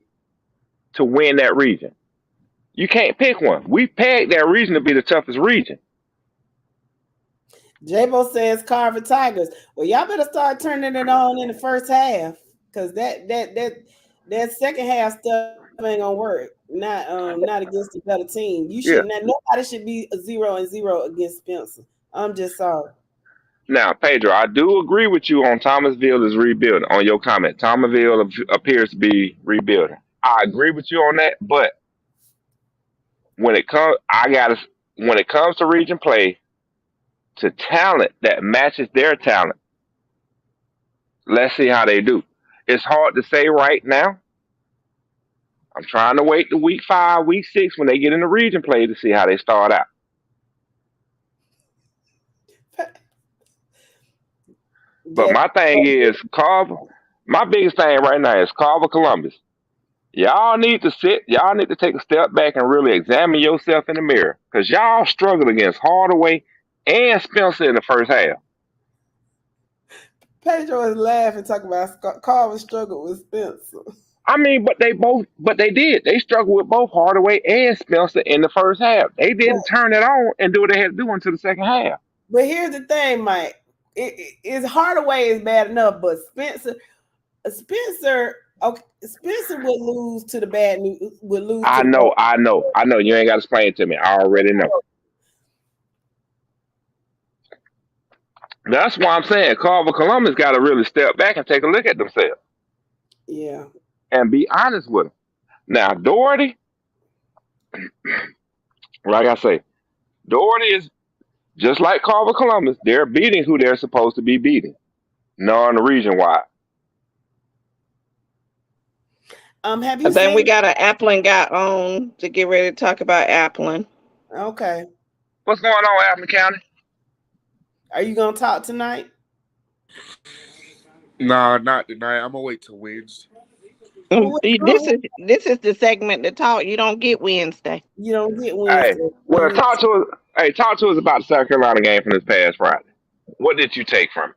to win that region? You can't pick one. We pegged that region to be the toughest region. J-Bo says Carver Tigers. Well, y'all better start turning it on in the first half, because that second half stuff ain't gonna work. Not against a better team. You should not. Nobody should be 0-0 against Spencer. I'm just sorry. Now, Pedro, I do agree with you on Thomasville is rebuilding. On your comment, Thomasville appears to be rebuilding. I agree with you on that, but when it comes to region play, to talent that matches their talent, let's see how they do. It's hard to say right now. I'm trying to wait to week 5, week 6 when they get in the region play to see how they start out. But my thing is Carver. My biggest thing right now is Carver Columbus. Y'all need to sit. Y'all need to take a step back and really examine yourself in the mirror, because y'all struggled against Hardaway and Spencer in the first half. Pedro is laughing, talking about Carver struggled with Spencer. I mean, but they did. They struggled with both Hardaway and Spencer in the first half. They didn't turn it on and do what they had to do until the second half. But here's the thing, Mike. It's Hardaway is bad enough, but Spencer would lose to the bad news. Would lose. I know. You ain't got to explain it to me. I already know. That's why I'm saying Carver Columbus got to really step back and take a look at themselves. Yeah. And be honest with them. Now, Doherty, like I say, Doherty is just like Carver Columbus. They're beating who they're supposed to be beating, non-region wide. Have you? And then we got an Appling guy on to get ready to talk about Appling. Okay. What's going on, Appling County? Are you gonna talk tonight? No, not tonight. I'm gonna wait till Wednesday. This is the segment to talk. You don't get Wednesday. You don't get Wednesday. Hey, well, talk to us about the South Carolina game from this past Friday. What did you take from it?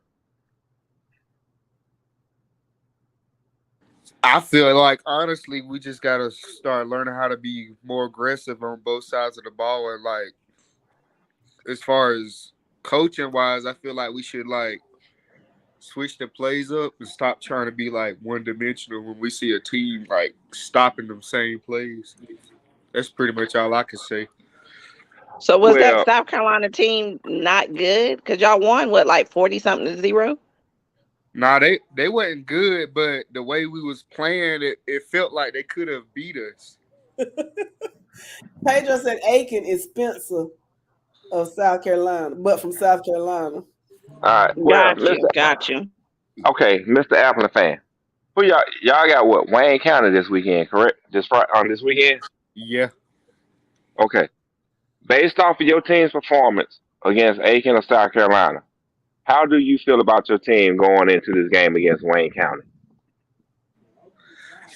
I feel like, honestly, we just got to start learning how to be more aggressive on both sides of the ball and, like, as far as coaching wise, I feel like we should like switch the plays up and stop trying to be like one dimensional when we see a team like stopping them same plays. That's pretty much all I can say. So was that Well, South Carolina team not good? Because y'all won what, like 40 something to 0? Nah, they wasn't good, but the way we was playing, it felt like they could have beat us. Pedro said Aiken is Spencer of South Carolina, but from South Carolina. all right. Well, Mr. Got you. Okay, Mr. Appleton fan. Who y'all got what? Wayne County this weekend, correct? On this weekend? Yeah. Okay. Based off of your team's performance against Aiken of South Carolina, how do you feel about your team going into this game against Wayne County?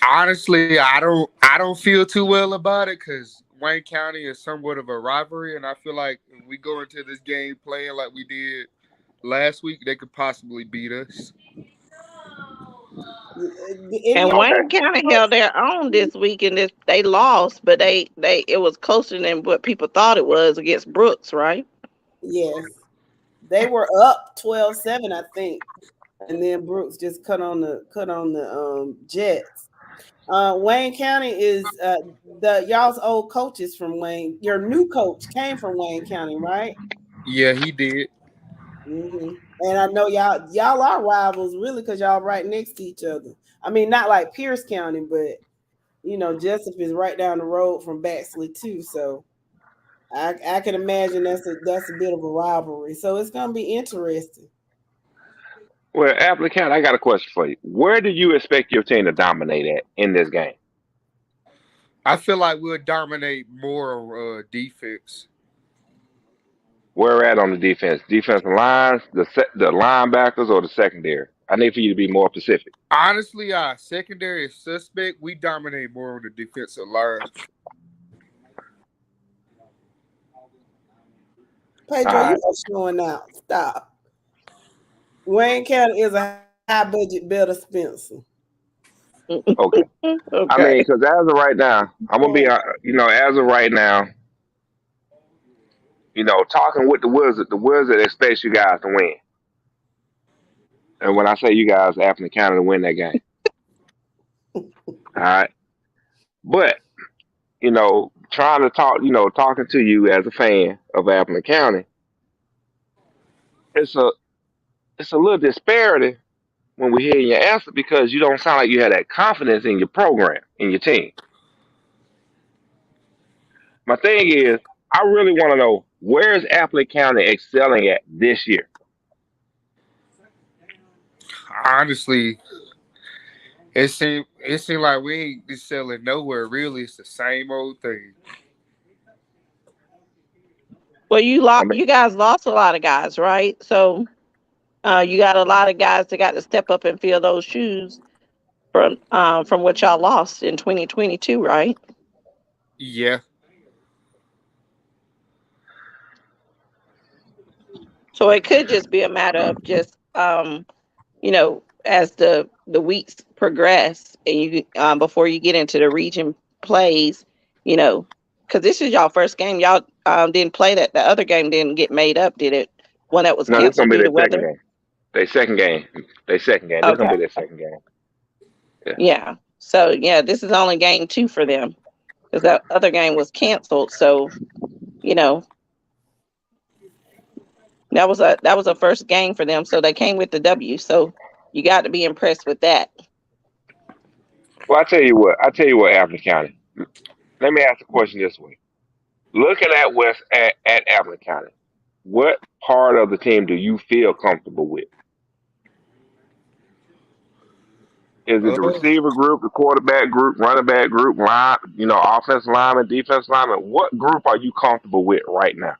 Honestly, I don't feel too well about it because Wayne County is somewhat of a rivalry, and I feel like if we go into this game playing like we did last week, they could possibly beat us. And Wayne County held their own this week, and they lost, but it was closer than what people thought it was against Brooks, right? Yes. They were up 12-7, I think. And then Brooks just cut on the Jets. Wayne County is y'all's old coaches from Wayne. Your new coach came from Wayne County, right? Yeah, he did. Mm-hmm. And I know y'all are rivals, really, because y'all right next to each other. I mean, not like Pierce County, but Jessup is right down the road from Baxley too. So I can imagine that's a bit of a rivalry. So it's gonna be interesting. Well, Appleton, I got a question for you. Where do you expect your team to dominate at in this game? I feel like we'll dominate more on defense. Where at on the defense? Defensive lines, the linebackers, or the secondary? I need for you to be more specific. Honestly, our secondary is suspect. We dominate more on the defensive line. Pedro, you are showing out. Stop. Wayne County is a high budget better Spencer. Okay. I mean, because as of right now, I'm gonna be, as of right now, talking with the Wizard expects you guys to win. And when I say you guys, Appleton County to win that game. All right. But, trying to talking to you as a fan of Appleton County, it's a little disparity when we hear your answer because you don't sound like you have that confidence in your program, in your team. My thing is, I really want to know, where is Appleton County excelling at this year? Honestly, it seemed like we ain't excelling nowhere. Really, it's the same old thing. Well, you guys lost a lot of guys, right? So you got a lot of guys that got to step up and fill those shoes from what y'all lost in 2022, right? Yeah. So it could just be a matter of just as the weeks progress and you before you get into the region plays, because this is y'all first game. Y'all didn't play that. The other game didn't get made up, did it? One that was No, this canceled gonna be due to their second weather. game. Their second game. This gonna be their second game. Yeah. So yeah, this is only game 2 for them because that other game was canceled. So that was a first game for them. So they came with the W. So you got to be impressed with that. Well, I tell you what, Appleton County. Let me ask the question this way: looking at Appleton County, what part of the team do you feel comfortable with? Is it the receiver group, the quarterback group, running back group, offensive lineman, defensive lineman? What group are you comfortable with right now?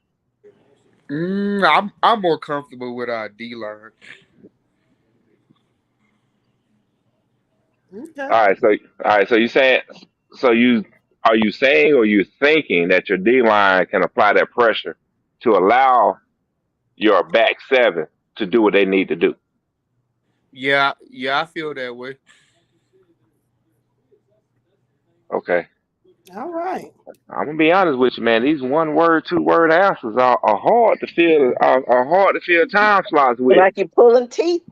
I'm more comfortable with our D line. Okay. All right. So are you saying or you thinking that your D line can apply that pressure to allow your back seven to do what they need to do? Yeah, I feel that way. Okay. All right. I'm gonna be honest with you, man. These 1 word, 2 word answers are hard to fill. Are hard to fill time slots with. Like you're pulling teeth.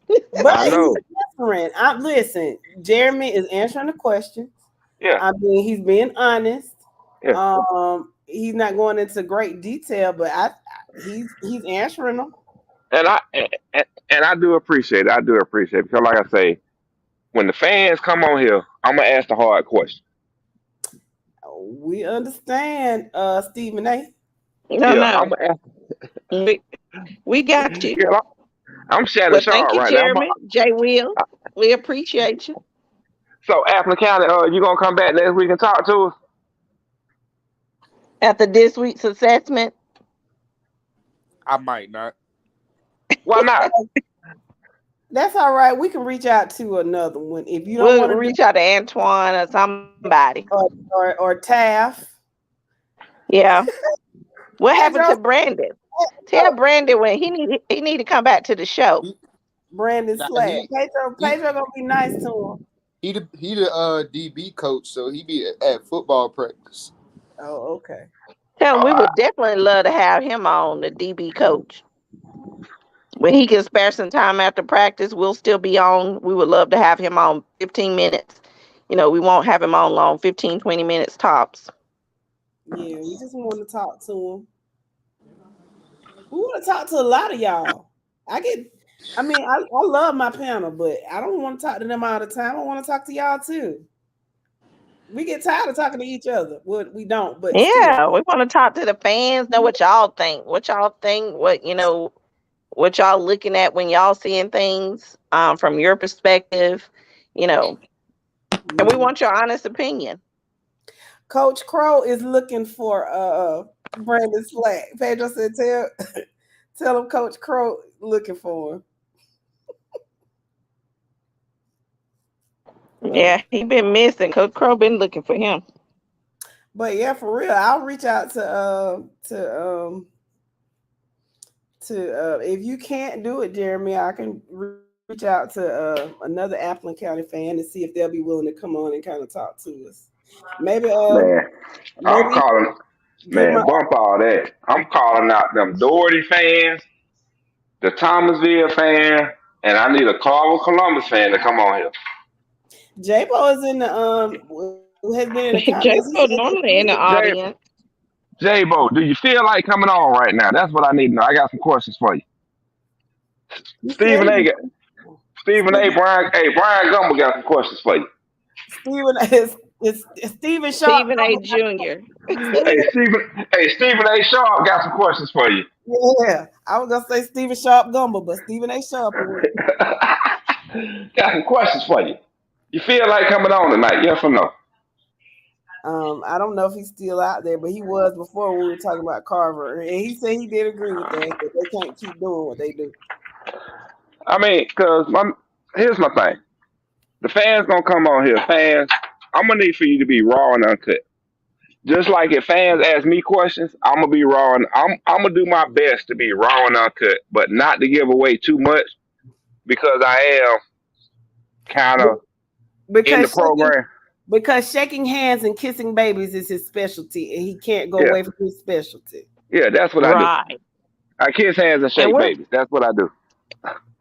But I he's know. answering. Listen, Jeremy is answering the question. Yeah, I mean, he's being honest. yeah. He's not going into great detail, but he's answering them. And I do appreciate it. I do appreciate it because, like I say, when the fans come on here, I'm gonna ask the hard question. We understand, Stephen A. No, Yeah, I'm no. gonna ask. We got you. Yeah, I'm Shannon Well, thank Sharp you, right now. Jeremy. Jay Will. We appreciate you. So, Appleton County, you gonna come back next week and talk to us? After this week's assessment, I might not. Why not? That's all right. We can reach out to another one if you don't we'll want to reach out to Antoine or somebody. or Taft. Yeah. What happened Pedro, to Brandon? Tell Brandon when he need to come back to the show. Brandon Nah, Slack. he Pedro gonna be nice to him. he the DB coach, so he be at football practice. Oh, okay. Tell him we would definitely love to have him on, the DB coach. When he can spare some time after practice, we'll still be on. We would love to have him on 15 minutes. You know, we won't have him on long, 15, 20 minutes tops. Yeah, we just want to talk to him. We want to talk to a lot of y'all. I love my panel, but I don't want to talk to them all the time. I want to talk to y'all too. We get tired of talking to each other. Well, we don't, but Yeah, still. we want to talk to the fans, know what y'all think. What y'all looking at when y'all seeing things from your perspective, and we want your honest opinion. Coach Crow is looking for Brandon Slack. Pedro said, tell him Coach Crow looking for him. Yeah, he been missing. Coach Crow been looking for him. But yeah, for real, I'll reach out to if you can't do it, Jeremy, I can reach out to another Appleton County fan and see if they'll be willing to come on and kind of talk to us. Maybe I'm calling. Man, bump all that. I'm calling out them Doherty fans, the Thomasville fan, and I need a Carver Columbus fan to come on here. J-Bo is in the has been in the comments. J-Bo normally in the audience. J-Bo, do you feel like coming on right now? That's what I need to know. I got some questions for you. Stephen A. Brian Gumble got some questions for you. It's Stephen Sharp. Stephen A. Jr. Stephen A. Sharp got some questions for you. Yeah, I was gonna say Stephen Sharp Gumble, but Stephen A. Sharp. Got some questions for you. You feel like coming on tonight? Yes or no? I don't know if he's still out there, but he was before when we were talking about Carver, and he said he did agree with that. They can't keep doing what they do. I mean, because here's my thing. The fans gonna come on here. Fans, I'm gonna need for you to be raw and uncut. Just like if fans ask me questions, I'm gonna be raw and I'm gonna do my best to be raw and uncut, but not to give away too much because I am kind of in the program. Because shaking hands and kissing babies is his specialty, and he can't go away from his specialty. Yeah, that's what I do. I kiss hands and shake babies. That's what I do.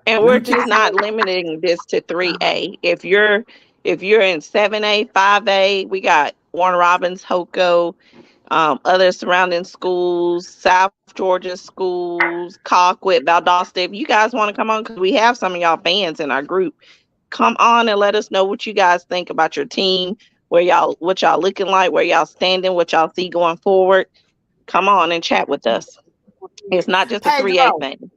And we're just not limiting this to 3A. If you're in 7A, 5A, we got Warner Robins, Hoko, other surrounding schools, South Georgia schools, Colquitt, Valdosta. If you guys want to come on, because we have some of y'all fans in our group, come on and let us know what you guys think about your team, what y'all looking like, where y'all standing, what y'all see going forward. Come on and chat with us. It's not just a 3A thing.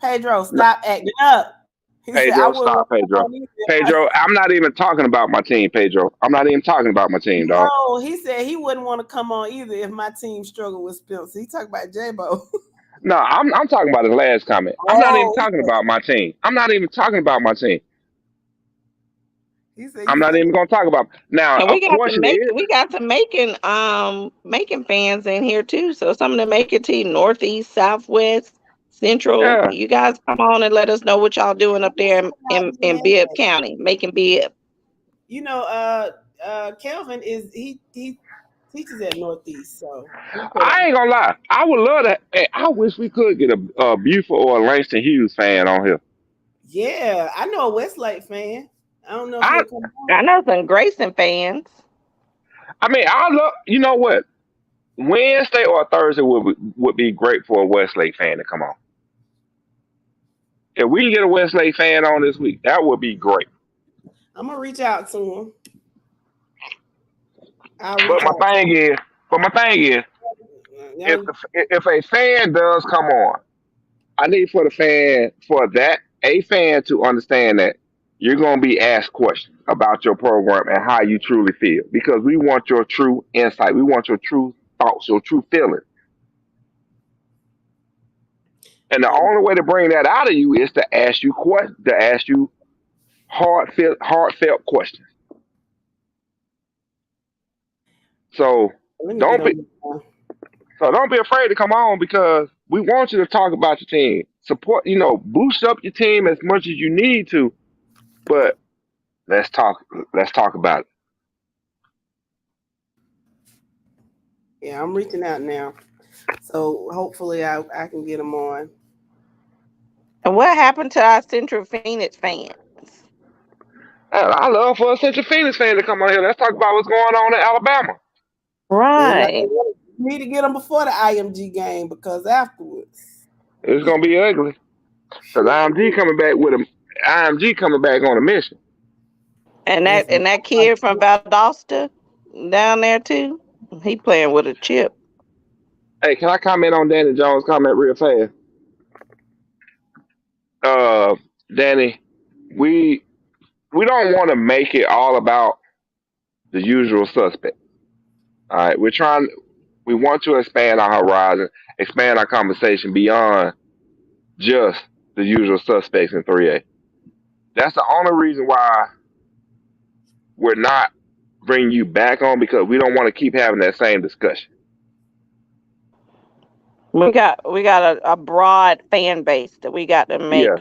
Pedro, stop acting up. Pedro, stop, Pedro. Pedro, I'm not even talking about my team, Pedro. I'm not even talking about my team, dog. No, he said he wouldn't want to come on either if my team struggled with Spencer. He talking about J-Bo. No, I'm talking about his last comment. I'm not even talking about my team. I'm not even talking about my team. I'm not even going to talk about now. And we got some Macon fans in here too. So some of the Macon team, Northeast, Southwest, Central. Yeah. You guys come on and let us know what y'all doing up there in Bibb County, Macon Bibb. You know, Kelvin he teaches at Northeast, so he said, I ain't gonna lie. I would love that. I wish we could get a Buford or a Langston Hughes fan on here. yeah, I know a Westlake fan. I don't know if I he'll come I on. know some Grayson fans. I mean, I love. You know what? Wednesday or Thursday would be great for a Westlake fan to come on. If we can get a Westlake fan on this week, that would be great. I'm gonna reach out to him. I'll But reach out to him. my thing is, Yeah, if a fan does come on, I need for a fan to understand that you're going to be asked questions about your program and how you truly feel because we want your true insight. We want your true thoughts, your true feelings. And the yeah. only way to bring that out of you is to ask you questions, to ask you heartfelt questions. So Let me get don't be on. don't be afraid to come on because we want you to talk about your team. Support, boost up your team as much as you need to, but let's talk about it. Yeah, I'm reaching out now. So hopefully I can get him on. And what happened to our Central Phoenix fans? I love for a Central Phoenix fan to come on here. Let's talk about what's going on in Alabama. And Right. we need to get them before the IMG game because afterwards. It's gonna be ugly. Because IMG coming back on a mission. And that kid from Valdosta down there too. He playing with a chip. Hey, can I comment on Danny Jones' comment real fast? Danny, we don't want to make it all about the usual suspect. All right, we want to expand our horizon, expand our conversation beyond just the usual suspects in 3A. That's the only reason why we're not bringing you back on because we don't want to keep having that same discussion. We got a broad fan base that we got to make Yeah.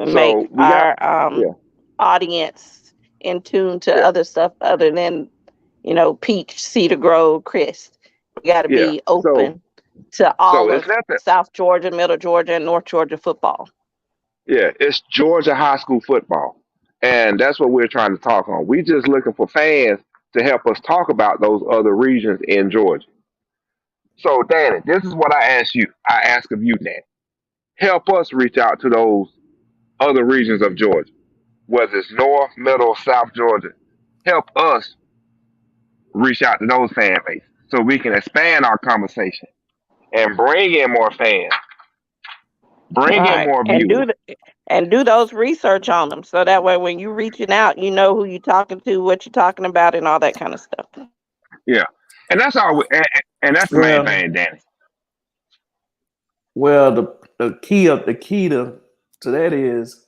So we got our audience in tune to other stuff other than Peach, Cedar Grove, Crest. We got to be open to all of South Georgia, Middle Georgia, and North Georgia football. Yeah, it's Georgia high school football. And that's what we're trying to talk on. We're just looking for fans to help us talk about those other regions in Georgia. So, Danny, this is what I ask you. I ask of you, Danny. Help us reach out to those other regions of Georgia, whether it's North, Middle, South Georgia. Help us reach out to those fan bases so we can expand our conversation and bring in more fans, bring in more viewers. And do those research on them so that way when you're reaching out, you know who you're talking to, what you're talking about, and all that kind of stuff. Yeah, and that's all. And that's the main thing, Danny. Well, the key to that is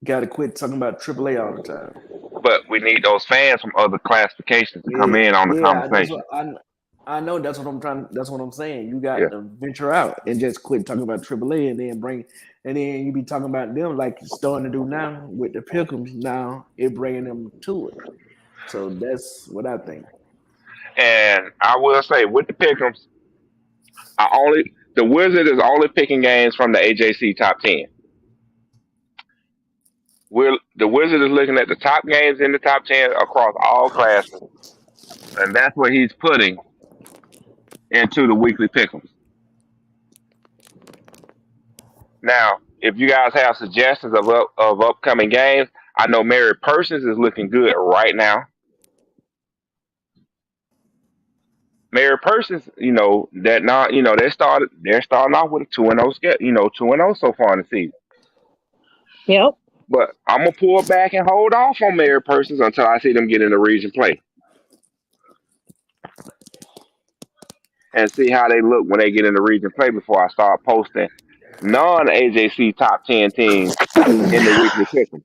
you got to quit talking about AAA all the time. But we need those fans from other classifications to come in on the conversation. I know that's what I'm trying. That's what I'm saying. You got to venture out and just quit talking about AAA, and then you be talking about them like you're starting to do now with the Pickums. Now it bringing them to it. So that's what I think. And I will say with the Pickums, the Wizard is only picking games from the AJC top 10. The Wizard is looking at the top games in the top 10 across all classes, and that's what he's putting into the weekly Pickums. Now, if you guys have suggestions of upcoming games, I know Mary Persons is looking good right now. Mary Persons, they're starting off with a 2-0 schedule, 2-0 so far in the season. Yep. But I'm gonna pull back and hold off on Mary Persons until I see them get in the region play. And see how they look when they get in the region play before I start posting non-AJC top 10 teams in the weekly pick'em.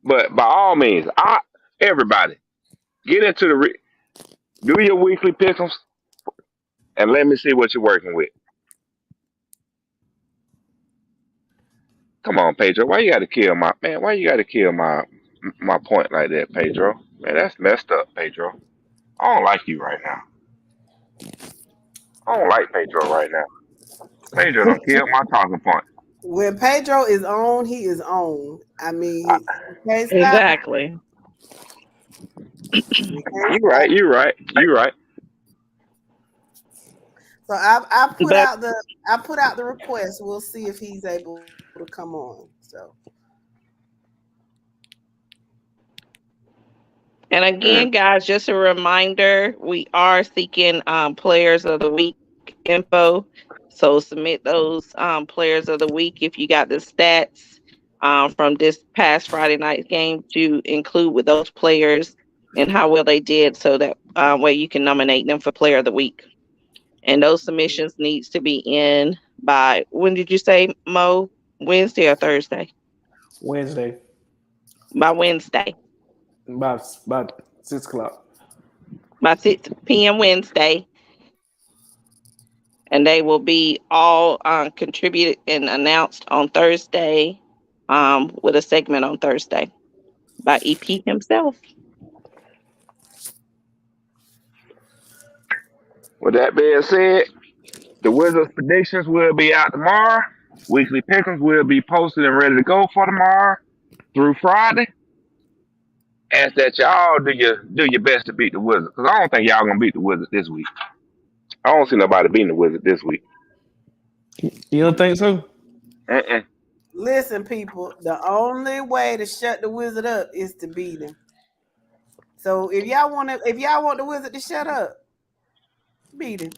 But by all means, everybody get into do your weekly pick'ems and let me see what you're working with. Come on, Pedro. Why you got to kill my my point like that, Pedro. Man, that's messed up, Pedro. I don't like you right now. I don't like Pedro right now. Pedro done killed my talking point. When Pedro is on, he is on. I mean, I, you can't stop. Exactly. You can't you stop. right. You right. You right. So I put But out the request. We'll see if he's able to come on. So and Mm. again, guys, just a reminder, we are seeking players of the week info. So submit those players of the week if you got the stats from this past Friday night game to include with those players and how well they did, so that way you can nominate them for player of the week. And those submissions needs to be in by, when did you say, Mo? Wednesday or Thursday? Wednesday, By Wednesday. about 6 o'clock. By 6 p.m. Wednesday. And they will be all contributed and announced on Thursday with a segment on Thursday by EP himself. With that being said, the Wizards predictions will be out tomorrow. Weekly pickings will be posted and ready to go for tomorrow through Friday. Ask that y'all do your best to beat the Wizards, because I don't think y'all gonna beat the Wizards this week. I don't see nobody beating the Wizards this week. You don't think so? listen, people, the only way to shut the Wizard up is to beat him. So if y'all want the Wizard to shut up, beat him.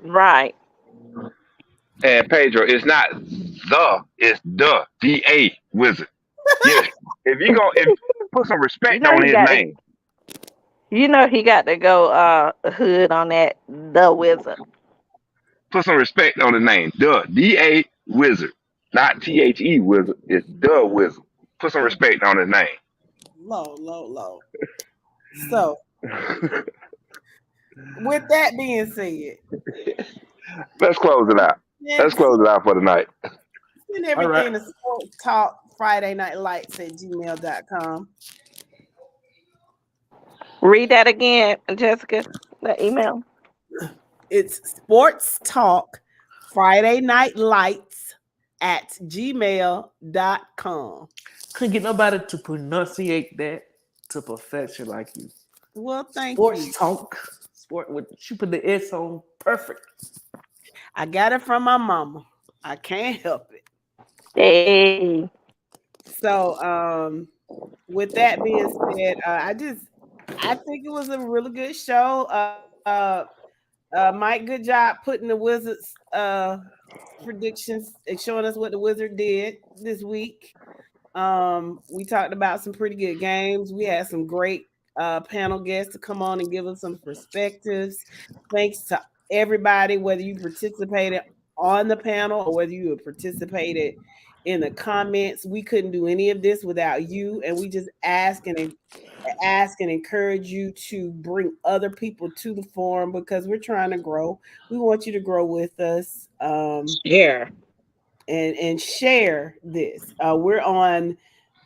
Right. And Pedro, it's not it's the DA Wizard. Yeah, if put some respect on his name. You know he got to go hood on that, the Wizard. Put some respect on his name. The DA Wizard, not THE Wizard. It's the Wizard. Put some respect on his name. Low. So, with that being said, let's close it out. Let's close it out for tonight. Send everything to Sports Talk Friday Night Lights at gmail.com. Read that again, Jessica, the email. It's Sports Talk Friday Night Lights at gmail.com. Couldn't get nobody to pronunciate that to perfection like you. Well, thank Sports you. Talk. Sport with you put the S on perfect. I got it from my mama. I can't help it. Hey. So, with that being said, I think it was a really good show. Mike, good job putting the Wizards predictions and showing us what the Wizard did this week. We talked about some pretty good games. We had some great panel guests to come on and give us some perspectives. Thanks to everybody, whether you participated on the panel or whether you participated in the comments. We couldn't do any of this without you, and we just ask and encourage you to bring other people to the forum because we're trying to grow. We want you to grow with us. Share and share this. We're on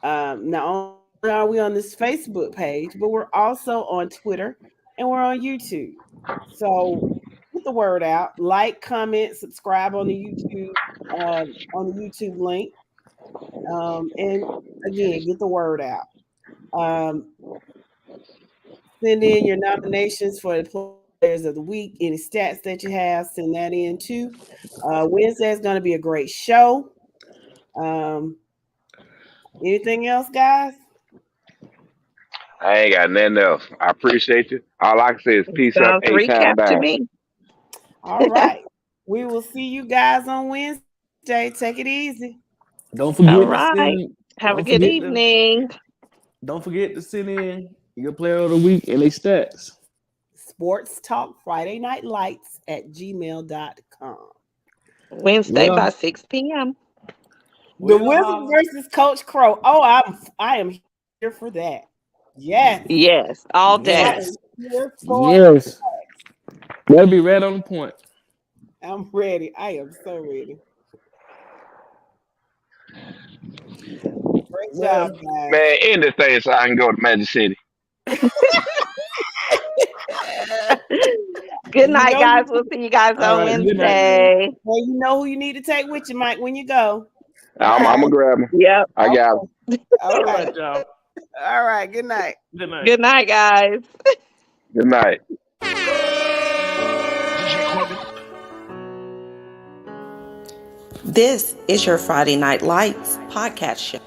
not only are we on this Facebook page, but we're also on Twitter and we're on YouTube. So get the word out, like, comment, subscribe on the YouTube link, and again, get the word out. Send in your nominations for the players of the week. Any stats that you have, send that in too. Wednesday is going to be a great show. Anything else, guys? I ain't got nothing else. I appreciate you. All I can say is peace up, Sounds 8 times recap to down. me. All right. We will see you guys on Wednesday. Take it easy. Don't forget All to right. send, Have a don't good forget evening. Don't forget to send in your player of the week and their stats. Sports Talk Friday Night Lights at gmail.com. Wednesday by 6 p.m. The Wizards versus Coach Crow. Oh, I am here for that. Yes. Yes, all day. Yes. Yes. That'll be right on the point. I'm ready. I am so ready. Great Well, Man, guys. end this thing so I can go to Magic City. Good You night, know guys. you We'll see you guys All on right, good night. Wednesday. well, you know who you need to take with you, Mike, when you go. I'm gonna grab him. Yep. I got him. All Okay. right, y'all. All right. Good night. Good night. Good night, guys. Good night. This is your Friday Night Lights podcast show.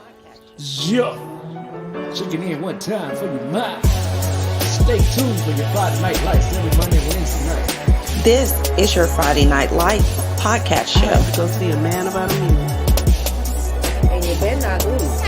Yeah. Chicken in one time for your mind. Stay tuned for your Friday Night Lights every Monday and Wednesday night. This is your Friday Night Lights podcast I have show. to go see a man about a million. And you better not lose.